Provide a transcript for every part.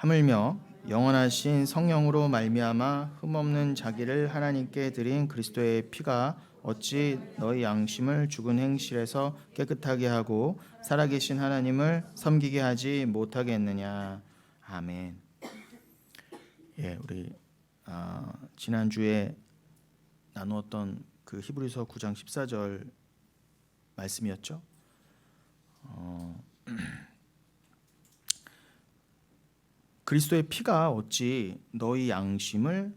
하물며 영원하신 성령으로 말미암아 흠없는 자기를 하나님께 드린 그리스도의 피가 어찌 너희 양심을 죽은 행실에서 깨끗하게 하고 살아계신 하나님을 섬기게 하지 못하겠느냐. 아멘. 예, 우리 지난주에 나누었던 그 히브리서 9장 14절 말씀이었죠. 그리스도의 피가 어찌 너희 양심을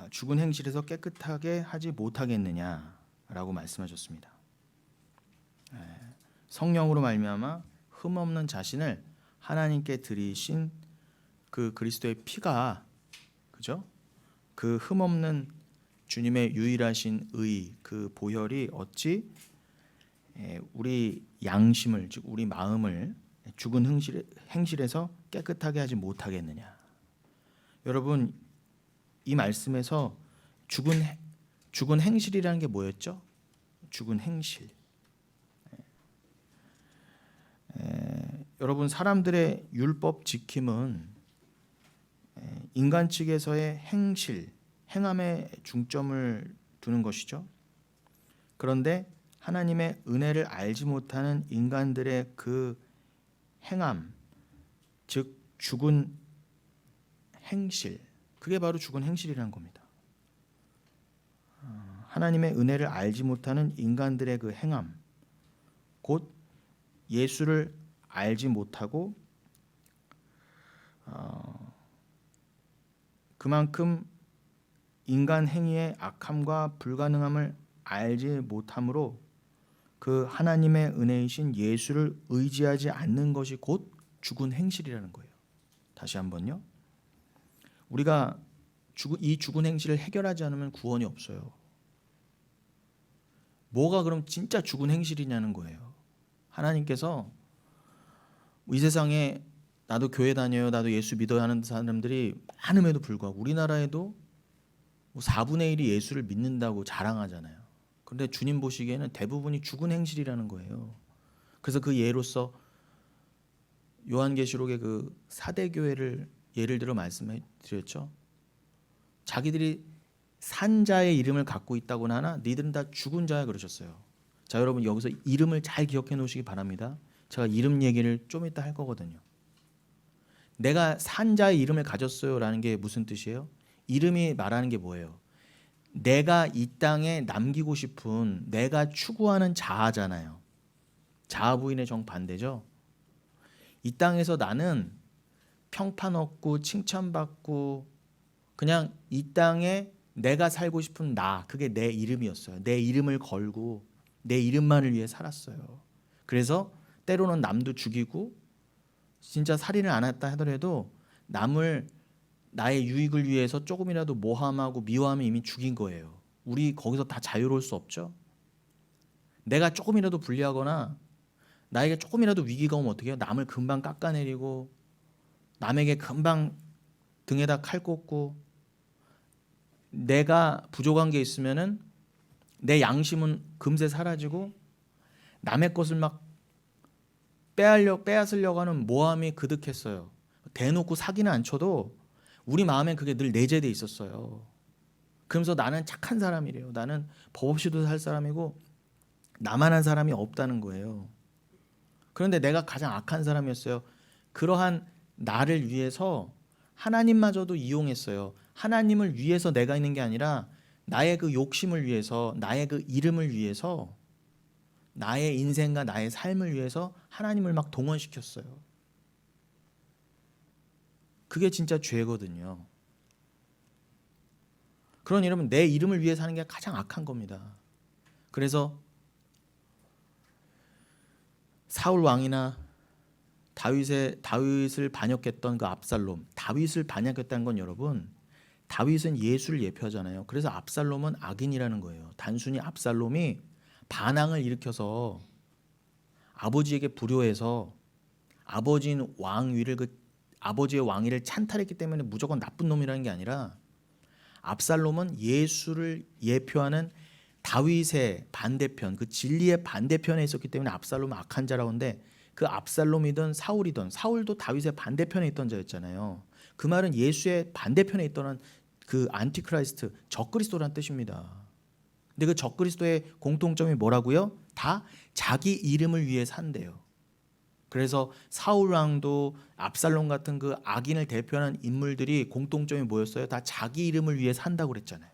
죽은 행실에서 깨끗하게 하지 못하겠느냐라고 말씀하셨습니다. 성령으로 말미암아 흠없는 자신을 하나님께 드리신 그 그리스도의 피가, 그죠? 그 흠없는 주님의 유일하신 의, 그 보혈이 어찌 우리 양심을, 즉 우리 마음을 죽은 행실에서 깨끗하게 하지 못하겠느냐. 여러분, 이 말씀에서 죽은 행실이라는 게 뭐였죠? 죽은 행실. 여러분, 사람들의 율법 지킴은 인간 측에서의 행실, 행함에 중점을 두는 것이죠. 그런데 하나님의 은혜를 알지 못하는 인간들의 그 행함, 즉 죽은 행실, 그게 바로 죽은 행실이라는 겁니다. 하나님의 은혜를 알지 못하는 인간들의 그 행함, 곧 예수를 알지 못하고 그만큼 인간 행위의 악함과 불가능함을 알지 못함으로 그 하나님의 은혜이신 예수를 의지하지 않는 것이 곧 죽은 행실이라는 거예요. 다시 한번요. 우리가 이 죽은 행실을 해결하지 않으면 구원이 없어요. 뭐가 그럼 진짜 죽은 행실이냐는 거예요. 하나님께서 이 세상에 나도 교회 다녀요, 나도 예수 믿어야 하는 사람들이 많음에도 불구하고 우리나라에도 4분의 1이 예수를 믿는다고 자랑하잖아요. 그런데 주님 보시기에는 대부분이 죽은 행실이라는 거예요. 그래서 그 예로서 요한계시록의 그 사대교회를 예를 들어 말씀해 드렸죠. 자기들이 산 자의 이름을 갖고 있다고는 하나 니들은 다 죽은 자야 그러셨어요. 자, 여러분 여기서 이름을 잘 기억해 놓으시기 바랍니다. 제가 이름 얘기를 좀 이따 할 거거든요. 내가 산 자의 이름을 가졌어요 라는 게 무슨 뜻이에요? 이름이 말하는 게 뭐예요? 내가 이 땅에 남기고 싶은, 내가 추구하는 자아잖아요. 자아 부인의 정반대죠. 이 땅에서 나는 평판 얻고 칭찬받고 그냥 이 땅에 내가 살고 싶은 나, 그게 내 이름이었어요. 내 이름을 걸고 내 이름만을 위해 살았어요. 그래서 때로는 남도 죽이고 진짜 살인을 안 했다 하더라도 남을 나의 유익을 위해서 조금이라도 모함하고 미워하면 이미 죽인 거예요. 우리 거기서 다 자유로울 수 없죠. 내가 조금이라도 불리하거나 나에게 조금이라도 위기가 오면 어떻게 해요? 남을 금방 깎아내리고 남에게 금방 등에다 칼 꽂고 내가 부족한 게 있으면은 내 양심은 금세 사라지고 남의 것을 막 빼앗으려고 하는 모함이 그득했어요. 대놓고 사기는 안 쳐도 우리 마음엔 그게 늘 내재돼 있었어요. 그러면서 나는 착한 사람이래요. 나는 법 없이도 살 사람이고 나만한 사람이 없다는 거예요. 그런데 내가 가장 악한 사람이었어요. 그러한 나를 위해서 하나님마저도 이용했어요. 하나님을 위해서 내가 있는 게 아니라 나의 그 욕심을 위해서, 나의 그 이름을 위해서, 나의 인생과 나의 삶을 위해서 하나님을 막 동원시켰어요. 그게 진짜 죄거든요. 그러니 여러분, 내 이름을 위해 사는 게 가장 악한 겁니다. 그래서 사울 왕이나 다윗을 반역했던 그 압살롬, 다윗을 반역했다는 건 여러분, 다윗은 예수를 예표하잖아요. 그래서 압살롬은 악인이라는 거예요. 단순히 압살롬이 반항을 일으켜서 아버지에게 불효해서 아버지인 왕위를 아버지의 왕위를 찬탈했기 때문에 무조건 나쁜 놈이라는 게 아니라 압살롬은 예수를 예표하는 다윗의 반대편, 그 진리의 반대편에 있었기 때문에 압살롬은 악한 자라고 하는데 그 압살롬이든 사울이든, 사울도 다윗의 반대편에 있던 자였잖아요. 그 말은 예수의 반대편에 있던 그 안티크라이스트, 적그리스도란 뜻입니다. 근데 그 적그리스도의 공통점이 뭐라고요? 다 자기 이름을 위해 산대요. 그래서 사울 왕도 압살롬 같은 그 악인을 대표하는 인물들이 공통점이 뭐였어요? 다 자기 이름을 위해 산다고 그랬잖아요.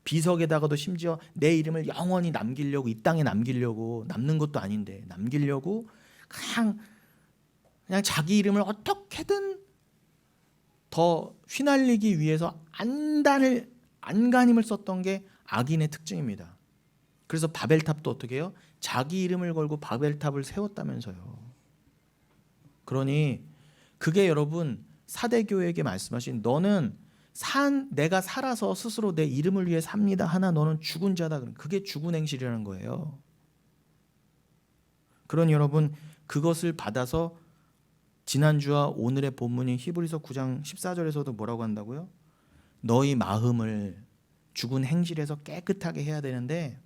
비석에다가도 심지어 내 이름을 영원히 남기려고, 이 땅에 남기려고, 남는 것도 아닌데 남기려고 그냥 자기 이름을 어떻게든 더 휘날리기 위해서 안간힘을 썼던 게 악인의 특징입니다. 그래서 바벨탑도 어떻게 해요? 자기 이름을 걸고 바벨탑을 세웠다면서요. 그러니 그게 여러분 사대교회에게 말씀하신, 너는 내가 살아서 스스로 내 이름을 위해 삽니다 하나 너는 죽은 자다. 그게 죽은 행실이라는 거예요. 그러니 여러분 그것을 받아서 지난주와 오늘의 본문인 히브리서 9장 14절에서도 뭐라고 한다고요? 너희 마음을 죽은 행실에서 깨끗하게 해야 되는데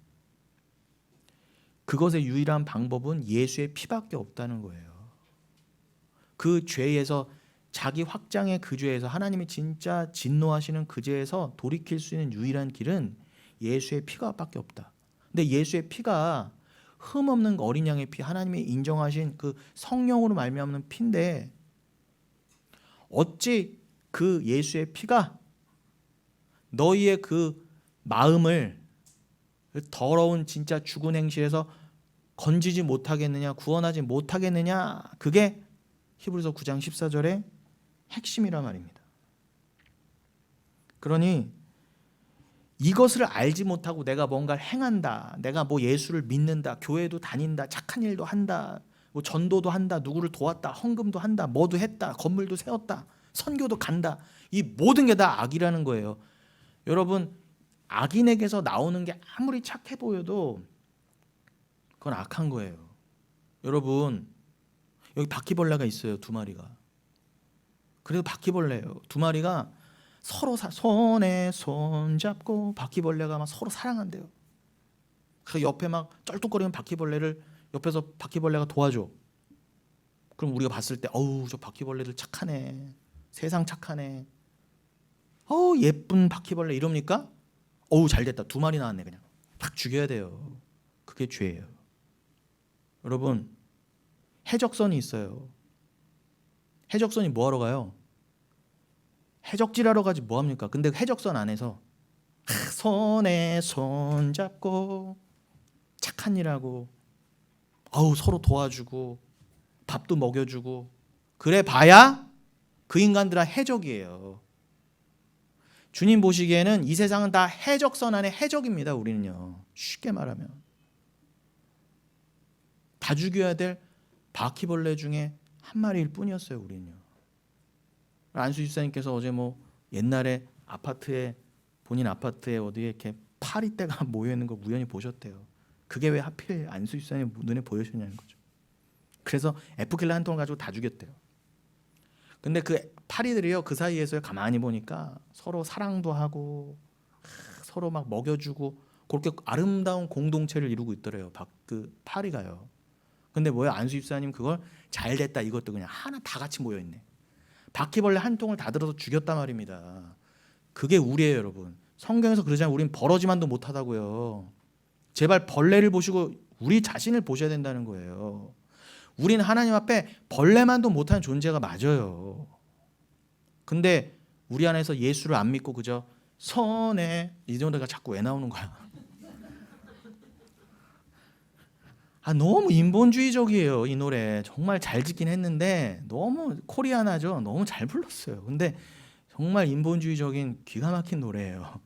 그것의 유일한 방법은 예수의 피밖에 없다는 거예요. 그 죄에서, 자기 확장의 그 죄에서, 하나님이 진짜 진노하시는 그 죄에서 돌이킬 수 있는 유일한 길은 예수의 피가밖에 없다. 근데 예수의 피가 흠없는 어린 양의 피, 하나님이 인정하신 그 성령으로 말미암는 피인데 어찌 그 예수의 피가 너희의 그 마음을 더러운 진짜 죽은 행실에서 건지지 못하겠느냐, 구원하지 못하겠느냐, 그게 히브리서 9장 14절의 핵심이란 말입니다. 그러니 이것을 알지 못하고 내가 뭔가를 행한다, 내가 뭐 예수를 믿는다, 교회도 다닌다, 착한 일도 한다, 뭐 전도도 한다, 누구를 도왔다, 헌금도 한다, 뭐도 했다, 건물도 세웠다, 선교도 간다, 이 모든 게 다 악이라는 거예요. 여러분 악인에게서 나오는 게 아무리 착해 보여도 그건 악한 거예요. 여러분 여기 바퀴벌레가 있어요. 2마리가. 그래도 바퀴벌레예요. 2마리가 서로 손에 손 잡고 바퀴벌레가 막 서로 사랑한대요. 그래서 옆에 막 쩔뚝거리는 바퀴벌레를 옆에서 바퀴벌레가 도와줘. 그럼 우리가 봤을 때 어우 저 바퀴벌레들 착하네, 세상 착하네, 어우 예쁜 바퀴벌레 이럽니까? 어우 잘됐다, 2마리 나왔네. 그냥 팍 죽여야 돼요. 그게 죄예요. 여러분 해적선이 있어요. 해적선이 뭐하러 가요? 해적질하러 가지 뭐합니까? 근데 해적선 안에서 손에 손 잡고 착한 일하고 어우 서로 도와주고 밥도 먹여주고 그래 봐야 그 인간들은 해적이에요. 주님 보시기에는 이 세상은 다 해적선 안에 해적입니다. 우리는요. 쉽게 말하면 다 죽여야 될 바퀴벌레 중에 한 마리일 뿐이었어요. 우리는요. 안수 집사님께서 어제 뭐 옛날에 아파트에, 본인 아파트에 어디에 이렇게 파리떼가 모여 있는 거 우연히 보셨대요. 그게 왜 하필 안수 집사님 눈에 보여주냐는 거죠. 그래서 에프킬라 한 통을 가지고 다 죽였대요. 근데 그 파리들이요, 그 사이에서 가만히 보니까 서로 사랑도 하고 서로 막 먹여주고 그렇게 아름다운 공동체를 이루고 있더래요. 그 파리가요. 근데 뭐야, 안수 집사님 그걸 잘됐다 이것도 그냥 하나 다 같이 모여 있네. 바퀴벌레 한 통을 다 들어서 죽였단 말입니다. 그게 우리예요, 여러분. 성경에서 그러잖아요. 우린 버러지만도 못하다고요. 제발 벌레를 보시고 우리 자신을 보셔야 된다는 거예요. 우린 하나님 앞에 벌레만도 못하는 존재가 맞아요. 근데 우리 안에서 예수를 안 믿고 그저 선에, 이 노래가 자꾸 왜 나오는 거야? 너무 인본주의적이에요. 이 노래 정말 잘 짓긴 했는데 너무 코리아나죠. 너무 잘 불렀어요. 근데 정말 인본주의적인 기가 막힌 노래예요.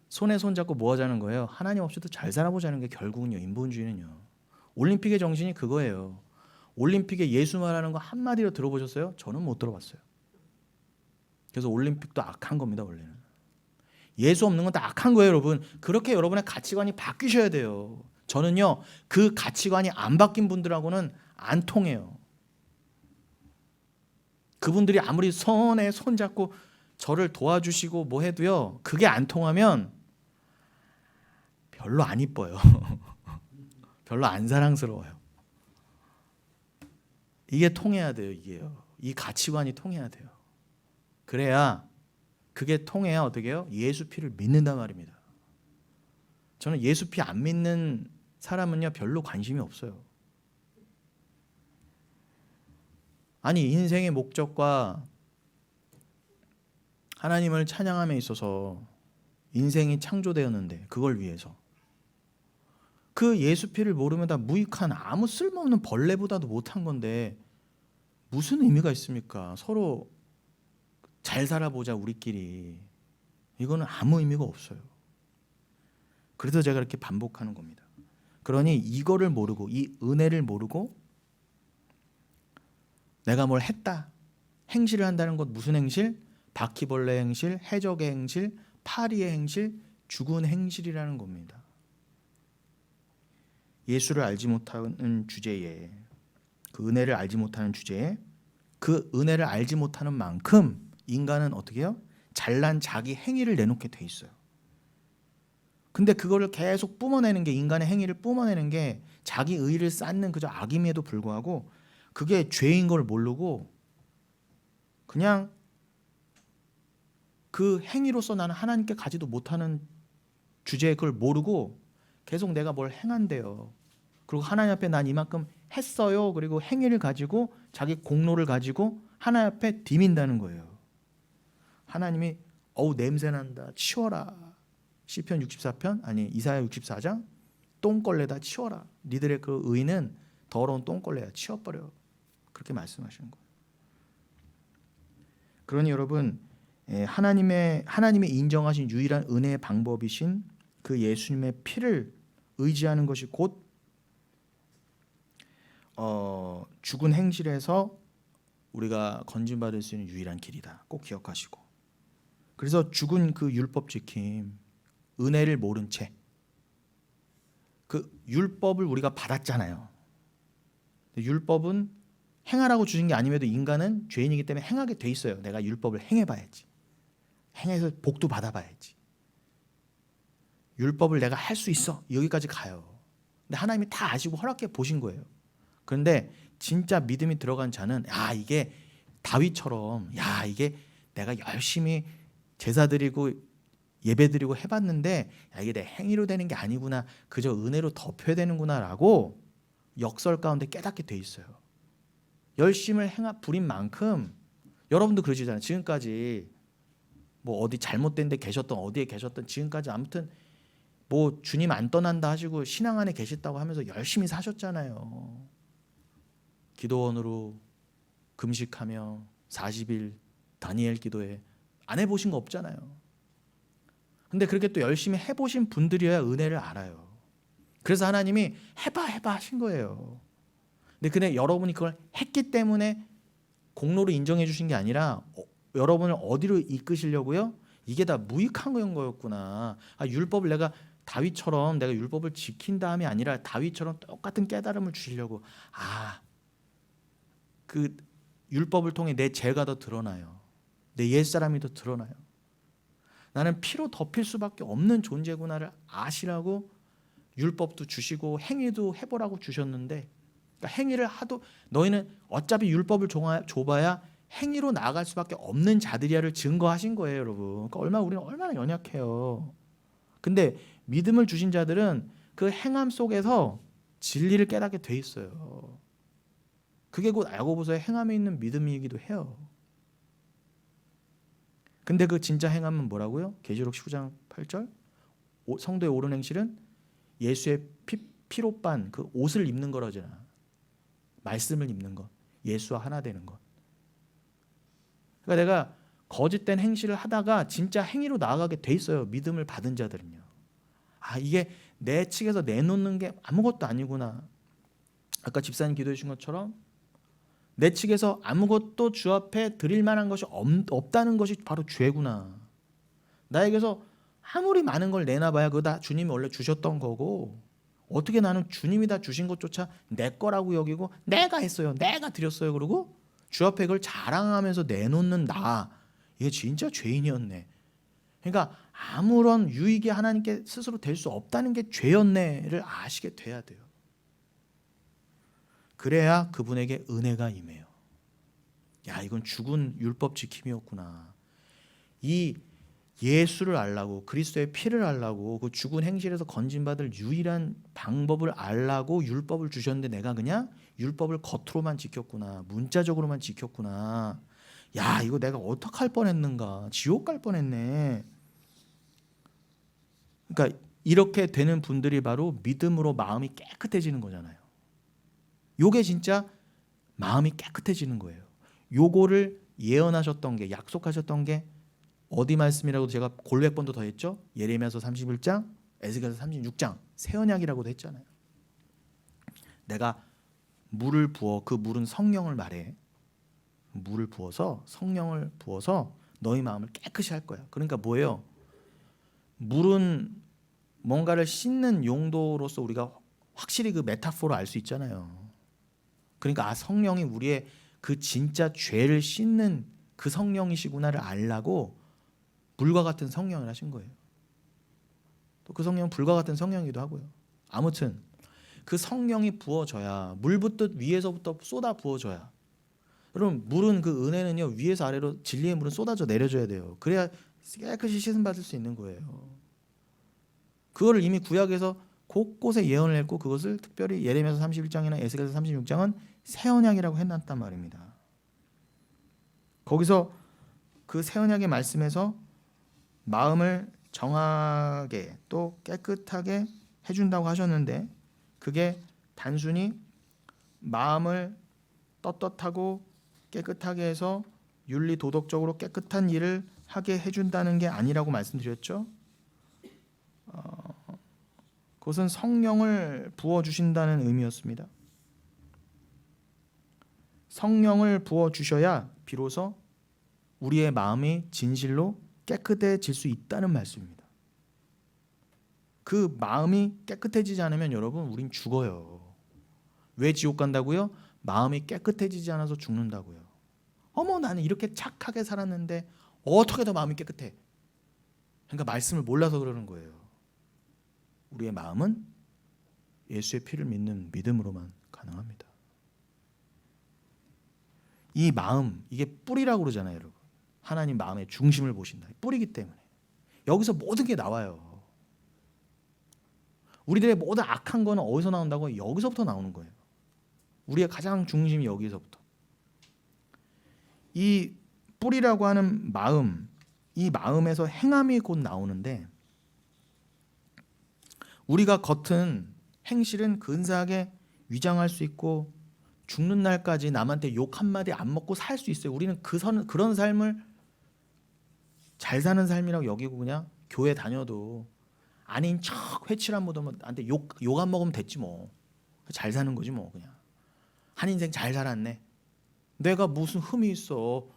손에 손 잡고 뭐 하자는 거예요? 하나님 없이도 잘 살아보자는 게 결국은요, 인본주의는요. 올림픽의 정신이 그거예요. 올림픽에 예수 말하는 거 한마디로 들어보셨어요? 저는 못 들어봤어요. 그래서 올림픽도 악한 겁니다. 원래는 예수 없는 건 다 악한 거예요. 여러분 그렇게 여러분의 가치관이 바뀌셔야 돼요. 저는요 그 가치관이 안 바뀐 분들하고는 안 통해요. 그분들이 아무리 손에 손 잡고 저를 도와주시고 뭐 해도요, 그게 안 통하면 별로 안 이뻐요. 별로 안 사랑스러워요. 이게 통해야 돼요. 이게요. 이 가치관이 통해야 돼요. 그래야 그게 통해야 어떻게 해요? 예수 피를 믿는단 말입니다. 저는 예수 피 안 믿는 사람은요 별로 관심이 없어요. 아니 인생의 목적과 하나님을 찬양함에 있어서 인생이 창조되었는데 그걸 위해서 그 예수 피를 모르면 다 무익한 아무 쓸모없는 벌레보다도 못한 건데 무슨 의미가 있습니까? 서로 잘 살아보자 우리끼리. 이거는 아무 의미가 없어요. 그래서 제가 이렇게 반복하는 겁니다. 그러니 이거를 모르고 이 은혜를 모르고 내가 뭘 했다. 행실을 한다는 것 무슨 행실? 바퀴벌레 행실, 해적의 행실, 파리의 행실, 죽은 행실이라는 겁니다. 예수를 알지 못하는 주제에 그 은혜를 알지 못하는 주제에 그 은혜를 알지 못하는 만큼 인간은 어떻게 해요? 잘난 자기 행위를 내놓게 돼 있어요. 근데 그거를 계속 뿜어내는 게 인간의 행위를 뿜어내는 게 자기 의의를 쌓는 그저 악임에도 불구하고 그게 죄인 걸 모르고 그냥 그 행위로서 나는 하나님께 가지도 못하는 주제에 그걸 모르고 계속 내가 뭘 행한대요. 그리고 하나님 앞에 난 이만큼 했어요. 그리고 행위를 가지고 자기 공로를 가지고 하나님 앞에 디민다는 거예요. 하나님이 어우 냄새난다 치워라. 시편 64편 아니 이사야 64장 똥걸레다 치워라. 니들의 그 의는 더러운 똥걸레야 치워버려. 그렇게 말씀하시는 거예요. 그러니 여러분 하나님이 인정하신 유일한 은혜의 방법이신 그 예수님의 피를 의지하는 것이 곧 죽은 행실에서 우리가 건진받을 수 있는 유일한 길이다. 꼭 기억하시고. 그래서 죽은 그 율법 지킴, 은혜를 모른 채 그 율법을 우리가 받았잖아요. 율법은 행하라고 주신 게 아님에도 인간은 죄인이기 때문에 행하게 돼 있어요. 내가 율법을 행해봐야지. 행해서 복도 받아봐야지. 율법을 내가 할 수 있어. 여기까지 가요. 근데 하나님이 다 아시고 허락해 보신 거예요. 그런데 진짜 믿음이 들어간 자는 이게 다윗처럼 이게 내가 열심히 제사 드리고 예배 드리고 해봤는데 이게 내 행위로 되는 게 아니구나. 그저 은혜로 덮여야 되는구나라고 역설 가운데 깨닫게 돼 있어요. 열심을 부린 만큼 여러분도 그러시잖아요. 지금까지 뭐 어디 잘못된 데 계셨던 어디에 계셨던 지금까지 아무튼 뭐 주님 안 떠난다 하시고 신앙 안에 계셨다고 하면서 열심히 사셨잖아요. 기도원으로 금식하며 40일 다니엘 기도회 안 해보신 거 없잖아요. 근데 그렇게 또 열심히 해보신 분들이어야 은혜를 알아요. 그래서 하나님이 해봐 하신 거예요. 근데 여러분이 그걸 했기 때문에 공로로 인정해 주신 게 아니라 여러분을 어디로 이끄시려고요? 이게 다 무익한 거였구나. 율법을 내가 다윗처럼 내가 율법을 지킨 다음이 아니라 다윗처럼 똑같은 깨달음을 주시려고. 그 율법을 통해 내 죄가 더 드러나요. 내 옛사람이 더 드러나요. 나는 피로 덮일 수밖에 없는 존재구나를 아시라고 율법도 주시고 행위도 해보라고 주셨는데 그러니까 행위를 하도 너희는 어차피 율법을 줘봐야 행위로 나아갈 수밖에 없는 자들이야를 증거하신 거예요, 여러분. 그러니까 우리는 얼마나 연약해요. 근데 믿음을 주신 자들은 그 행함 속에서 진리를 깨닫게 돼 있어요. 그게 곧 야고보서의 행함에 있는 믿음이기도 해요. 근데 그 진짜 행함은 뭐라고요? 계시록 19장 8절 성도의 옳은 행실은 예수의 피로 빤 그 옷을 입는 거라잖아. 말씀을 입는 것, 예수와 하나 되는 것. 그러니까 내가 거짓된 행실을 하다가 진짜 행위로 나아가게 돼 있어요. 믿음을 받은 자들은요. 이게 내 측에서 내놓는 게 아무것도 아니구나. 아까 집사님 기도해 주신 것처럼 내 측에서 아무것도 주 앞에 드릴 만한 것이 없다는 것이 바로 죄구나. 나에게서 아무리 많은 걸 내놔봐야 그거 다 주님이 원래 주셨던 거고 어떻게 나는 주님이 다 주신 것조차 내 거라고 여기고 내가 했어요. 내가 드렸어요. 그러고 주 앞에 그걸 자랑하면서 내놓는 나. 이게 진짜 죄인이었네. 그러니까 아무런 유익이 하나님께 스스로 될 수 없다는 게 죄였네를 아시게 돼야 돼요. 그래야 그분에게 은혜가 임해요. 야, 이건 죽은 율법 지킴이었구나. 이 예수를 알라고, 그리스도의 피를 알라고, 그 죽은 행실에서 건진받을 유일한 방법을 알라고 율법을 주셨는데 내가 그냥 율법을 겉으로만 지켰구나, 문자적으로만 지켰구나. 야, 이거 내가 어떡할 뻔했는가, 지옥 갈 뻔했네. 그러니까 이렇게 되는 분들이 바로 믿음으로 마음이 깨끗해지는 거잖아요. 요게 진짜 마음이 깨끗해지는 거예요. 요거를 예언하셨던 게, 약속하셨던 게 어디 말씀이라고 제가 골백 번도 더 했죠? 예레미야서 31장, 에스겔서 36장, 새 언약이라고도 했잖아요. 내가 물을 부어, 그 물은 성령을 말해. 물을 부어서, 성령을 부어서 너희 마음을 깨끗이 할 거야. 그러니까 뭐예요? 물은 뭔가를 씻는 용도로서 우리가 확실히 그 메타포로 알 수 있잖아요. 그러니까 성령이 우리의 그 진짜 죄를 씻는 그 성령이시구나를 알라고 불과 같은 성령을 하신 거예요. 또 그 성령은 불과 같은 성령이기도 하고요. 아무튼 그 성령이 부어져야, 물 붓듯 위에서부터 쏟아 부어져야. 여러분, 물은, 그 은혜는요, 위에서 아래로 진리의 물은 쏟아져 내려줘야 돼요. 그래야 깨끗이 씻음 받을 수 있는 거예요. 그거를 이미 구약에서 곳곳에 예언을 했고, 그것을 특별히 예레미야서 31장이나 에스겔서 36장은 새 언약이라고 해놨단 말입니다. 거기서 그 새 언약의 말씀에서 마음을 정하게 또 깨끗하게 해준다고 하셨는데, 그게 단순히 마음을 떳떳하고 깨끗하게 해서 윤리 도덕적으로 깨끗한 일을 하게 해준다는 게 아니라고 말씀드렸죠. 그것은 성령을 부어주신다는 의미였습니다. 성령을 부어주셔야 비로소 우리의 마음이 진실로 깨끗해질 수 있다는 말씀입니다. 그 마음이 깨끗해지지 않으면 여러분, 우린 죽어요. 왜 지옥 간다고요? 마음이 깨끗해지지 않아서 죽는다고요. 어머, 나는 이렇게 착하게 살았는데 어떻게 더 마음이 깨끗해? 그러니까 말씀을 몰라서 그러는 거예요. 우리의 마음은 예수의 피를 믿는 믿음으로만 가능합니다. 이 마음, 이게 뿌리라고 그러잖아요, 여러분. 하나님 마음의 중심을 보신다. 뿌리기 때문에 여기서 모든 게 나와요. 우리들의 모든 악한 거는 어디서 나온다고? 여기서부터 나오는 거예요. 우리의 가장 중심이 여기서부터. 이 뿌리라고 하는 마음, 이 마음에서 행함이 곧 나오는데, 우리가 겉은 행실은 근사하게 위장할 수 있고 죽는 날까지 남한테 욕 한마디 안 먹고 살 수 있어요. 우리는 그런 삶을 잘 사는 삶이라고 여기고 그냥 교회 다녀도 아닌 척 회칠한 모습은 나한테 욕 안 먹으면 됐지 뭐. 잘 사는 거지 뭐. 그냥 한 인생 잘 살았네. 내가 무슨 흠이 있어.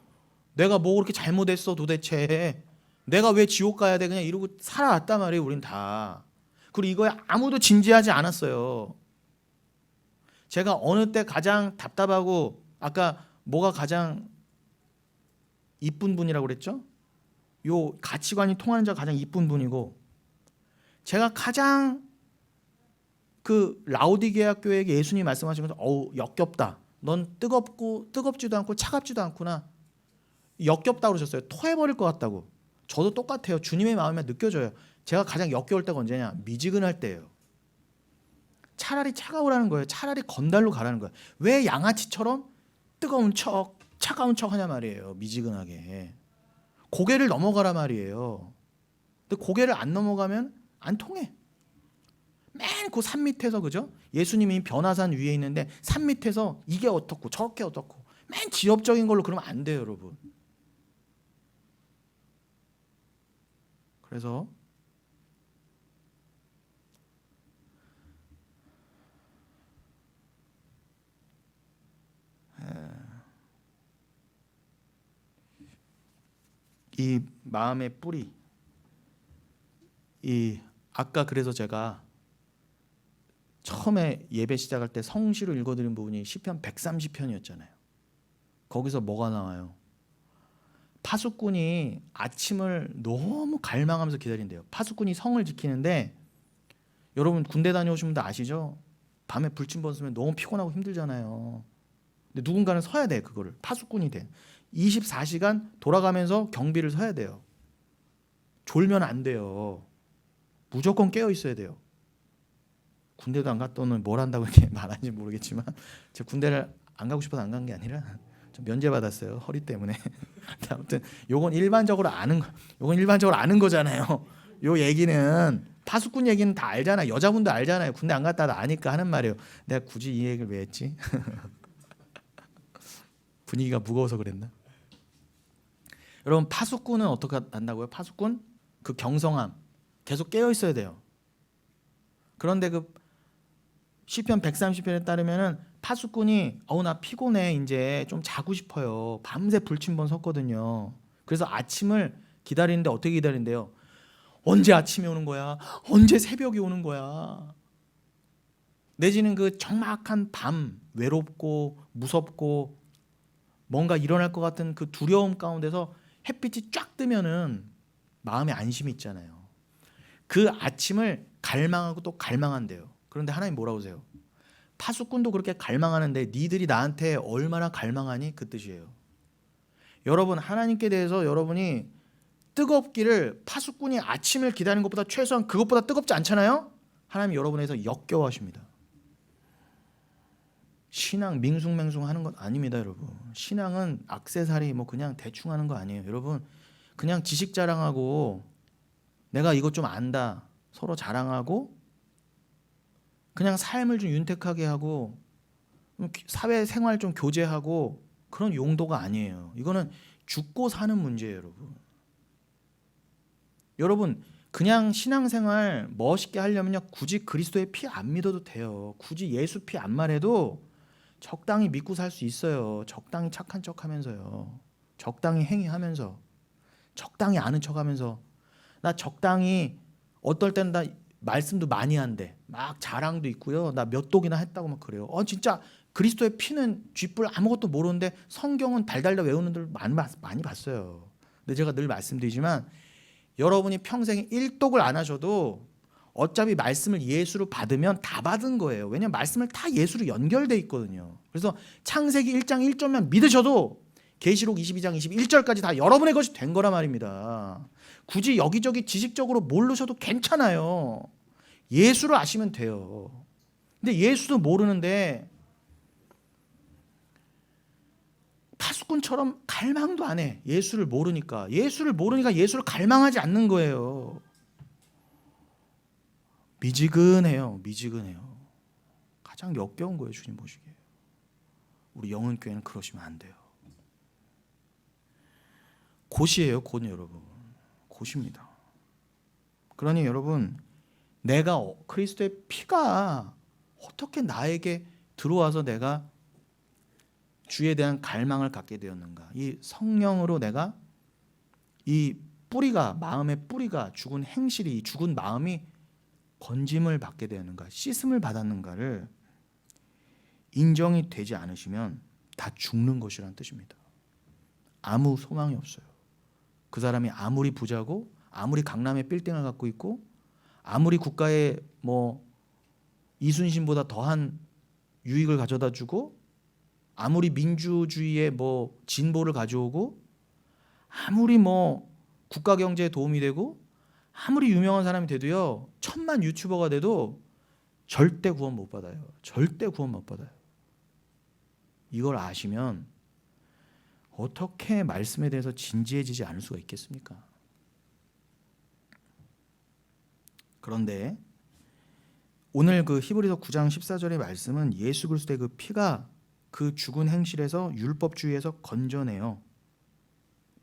내가 뭐 그렇게 잘못했어 도대체. 내가 왜 지옥 가야 돼. 그냥 이러고 살아왔단 말이에요. 우린 다. 그리고 이거에 아무도 진지하지 않았어요. 제가 어느 때 가장 답답하고, 아까 뭐가 가장 이쁜 분이라고 그랬죠? 요 가치관이 통하는 자가 가장 이쁜 분이고, 제가 가장 그 라오디게아 교회에게 예수님이 말씀하신 것처럼 어우 역겹다. 넌 뜨겁지도 않고 차갑지도 않구나. 역겹다고 그러셨어요. 토해버릴 것 같다고. 저도 똑같아요. 주님의 마음에 느껴져요. 제가 가장 역겨울 때가 언제냐? 미지근할 때예요. 차라리 차가우라는 거예요. 차라리 건달로 가라는 거예요. 왜 양아치처럼 뜨거운 척, 차가운 척 하냐 말이에요. 미지근하게. 고개를 넘어가라 말이에요. 근데 고개를 안 넘어가면 안 통해. 맨 그 산 밑에서, 그죠? 예수님이 변화산 위에 있는데 산 밑에서 이게 어떻고 저렇게 어떻고 맨 지엽적인 걸로 그러면 안 돼요, 여러분. 그래서 이 마음의 뿌리, 이 아까 그래서 제가 처음에 예배 시작할 때 성시로 읽어드린 부분이 시편 130편이었잖아요. 거기서 뭐가 나와요? 파수꾼이 아침을 너무 갈망하면서 기다린대요. 파수꾼이 성을 지키는데, 여러분 군대 다녀오신 분들 아시죠? 밤에 불침번 쓰면 너무 피곤하고 힘들잖아요. 근데 누군가는 서야 돼. 그거를 파수꾼이 돼. 24시간 돌아가면서 경비를 서야 돼요. 졸면 안 돼요. 무조건 깨어 있어야 돼요. 군대도 안 갔다 오면 뭘 한다고 이렇게 말하는지 모르겠지만 제가 군대를 안 가고 싶어서 안 간 게 아니라 좀 면제 받았어요. 허리 때문에. 아무튼 요건 일반적으로 아는 거잖아요. 요 얘기는 파수꾼 얘기는 다 알잖아. 여자분도 알잖아요. 군대 안 갔다 아니까 하는 말이에요. 내가 굳이 이 얘기를 왜 했지? 분위기가 무거워서 그랬나? 여러분 파수꾼은 어떻게 한다고요? 파수꾼 그 경성함 계속 깨어 있어야 돼요. 그런데 그 시편 130편에 따르면은 파수꾼이 나 피곤해 이제 좀 자고 싶어요. 밤새 불침번 섰거든요. 그래서 아침을 기다리는데 어떻게 기다린대요? 언제 아침이 오는 거야? 언제 새벽이 오는 거야? 내지는 그 적막한 밤 외롭고 무섭고 뭔가 일어날 것 같은 그 두려움 가운데서 햇빛이 쫙 뜨면은 마음에 안심이 있잖아요. 그 아침을 갈망하고 또 갈망한대요. 그런데 하나님 뭐라고 하세요? 파수꾼도 그렇게 갈망하는데 니들이 나한테 얼마나 갈망하니? 그 뜻이에요. 여러분 하나님께 대해서 여러분이 뜨겁기를 파수꾼이 아침을 기다리는 것보다 최소한 그것보다 뜨겁지 않잖아요? 하나님 여러분에서 역겨워하십니다. 신앙 밍숭맹숭 하는 것 아닙니다, 여러분. 신앙은 액세서리 뭐 그냥 대충 하는 거 아니에요. 여러분 그냥 지식 자랑하고 내가 이것 좀 안다 서로 자랑하고 그냥 삶을 좀 윤택하게 하고 사회생활 좀 교제하고 그런 용도가 아니에요. 이거는 죽고 사는 문제예요, 여러분. 여러분 그냥 신앙생활 멋있게 하려면요 굳이 그리스도의 피 안 믿어도 돼요. 굳이 예수 피 안 말해도 적당히 믿고 살 수 있어요. 적당히 착한 척하면서요. 적당히 행위하면서 적당히 아는 척하면서 나 적당히 어떨 때는 나 말씀도 많이 한대. 막 자랑도 있고요. 나 몇 독이나 했다고 막 그래요. 진짜 그리스도의 피는 쥐뿔 아무것도 모르는데 성경은 달달달 외우는 들 많이 봤어요. 근데 제가 늘 말씀드리지만 여러분이 평생에 1독을 안 하셔도 어차피 말씀을 예수로 받으면 다 받은 거예요. 왜냐하면 말씀을 다 예수로 연결돼 있거든요. 그래서 창세기 1장 1절만 믿으셔도 계시록 22장 21절까지 다 여러분의 것이 된 거란 말입니다. 굳이 여기저기 지식적으로 모르셔도 괜찮아요. 예수를 아시면 돼요. 근데 예수도 모르는데 파수꾼처럼 갈망도 안 해. 예수를 모르니까 예수를 갈망하지 않는 거예요. 미지근해요. 가장 역겨운 거예요. 주님 보시기에. 우리 영혼교회는 그러시면 안 돼요. 곧이에요. 곧 여러분. 곧입니다. 그러니 여러분 내가 그리스도의 피가 어떻게 나에게 들어와서 내가 주에 대한 갈망을 갖게 되었는가. 이 성령으로 내가 이 뿌리가 마음의 뿌리가 죽은 행실이 죽은 마음이 건짐을 받게 되었는가 씻음을 받았는가를 인정이 되지 않으시면 다 죽는 것이라는 뜻입니다. 아무 소망이 없어요. 그 사람이 아무리 부자고 아무리 강남에 빌딩을 갖고 있고 아무리 국가에 뭐 이순신보다 더한 유익을 가져다 주고 아무리 민주주의에 뭐 진보를 가져오고 아무리 뭐 국가 경제에 도움이 되고 아무리 유명한 사람이 돼도요 1000만 유튜버가 돼도 절대 구원 못 받아요. 절대 구원 못 받아요. 이걸 아시면 어떻게 말씀에 대해서 진지해지지 않을 수가 있겠습니까? 그런데 오늘 그 히브리서 9장 14절의 말씀은 예수 그리스도의 그 피가 그 죽은 행실에서 율법주의에서 건져내요.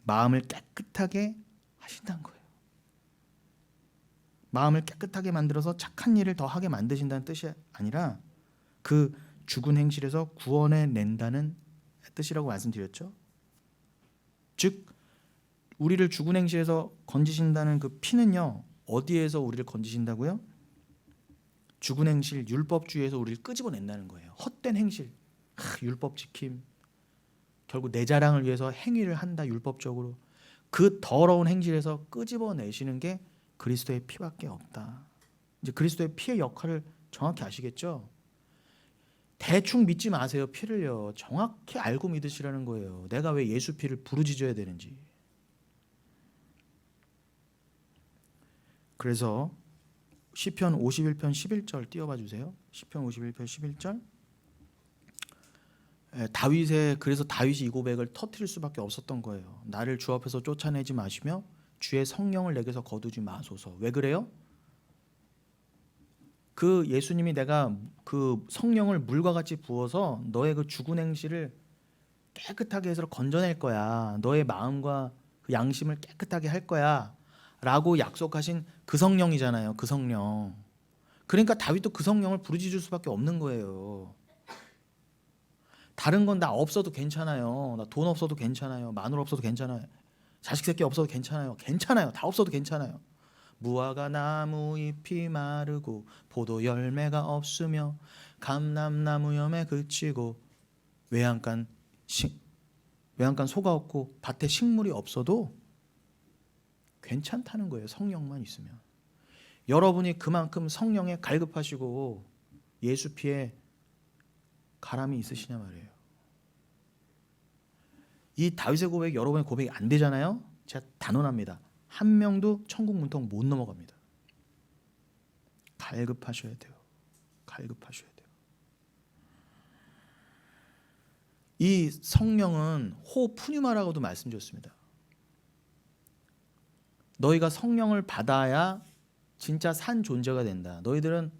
마음을 깨끗하게 하신다는 거예요. 마음을 깨끗하게 만들어서 착한 일을 더 하게 만드신다는 뜻이 아니라 그 죽은 행실에서 구원해 낸다는 뜻이라고 말씀드렸죠. 즉 우리를 죽은 행실에서 건지신다는 그 피는요. 어디에서 우리를 건지신다고요? 죽은 행실, 율법주의에서 우리를 끄집어낸다는 거예요. 헛된 행실, 율법 지킴, 결국 내 자랑을 위해서 행위를 한다 율법적으로. 그 더러운 행실에서 끄집어내시는 게 그리스도의 피밖에 없다. 이제 그리스도의 피의 역할을 정확히 아시겠죠? 대충 믿지 마세요. 피를요. 정확히 알고 믿으시라는 거예요. 내가 왜 예수 피를 부르짖어야 되는지. 그래서 시편 51편 11절 띄워봐 주세요. 시편 51편 11절. 그래서 다윗이 이 고백을 터뜨릴 수밖에 없었던 거예요. 나를 주 앞에서 쫓아내지 마시며 주의 성령을 내게서 거두지 마소서. 왜 그래요? 그 예수님이 내가 그 성령을 물과 같이 부어서 너의 그 죽은 행실을 깨끗하게 해서 건져낼 거야. 너의 마음과 그 양심을 깨끗하게 할 거야. 라고 약속하신 그 성령이잖아요. 그 성령. 그러니까 다윗도 그 성령을 부르짖을 수밖에 없는 거예요. 다른 건 나 없어도 괜찮아요. 나 돈 없어도 괜찮아요. 마누라 없어도 괜찮아요. 자식 새끼 없어도 괜찮아요. 괜찮아요. 다 없어도 괜찮아요. 무화과 나무 잎이 마르고 포도 열매가 없으며 감람나무 열매 그치고 외양간 소가 없고 밭에 식물이 없어도 괜찮다는 거예요. 성령만 있으면. 여러분이 그만큼 성령에 갈급하시고 예수 피에 가람이 있으시냐 말이에요. 이 다윗의 고백이 여러분의 고백이 안 되잖아요. 제가 단언합니다. 한 명도 천국 문턱 못 넘어갑니다. 갈급하셔야 돼요. 갈급하셔야 돼요. 이 성령은 호푸뉴마라고도 말씀드렸습니다. 너희가 성령을 받아야 진짜 산 존재가 된다. 너희들은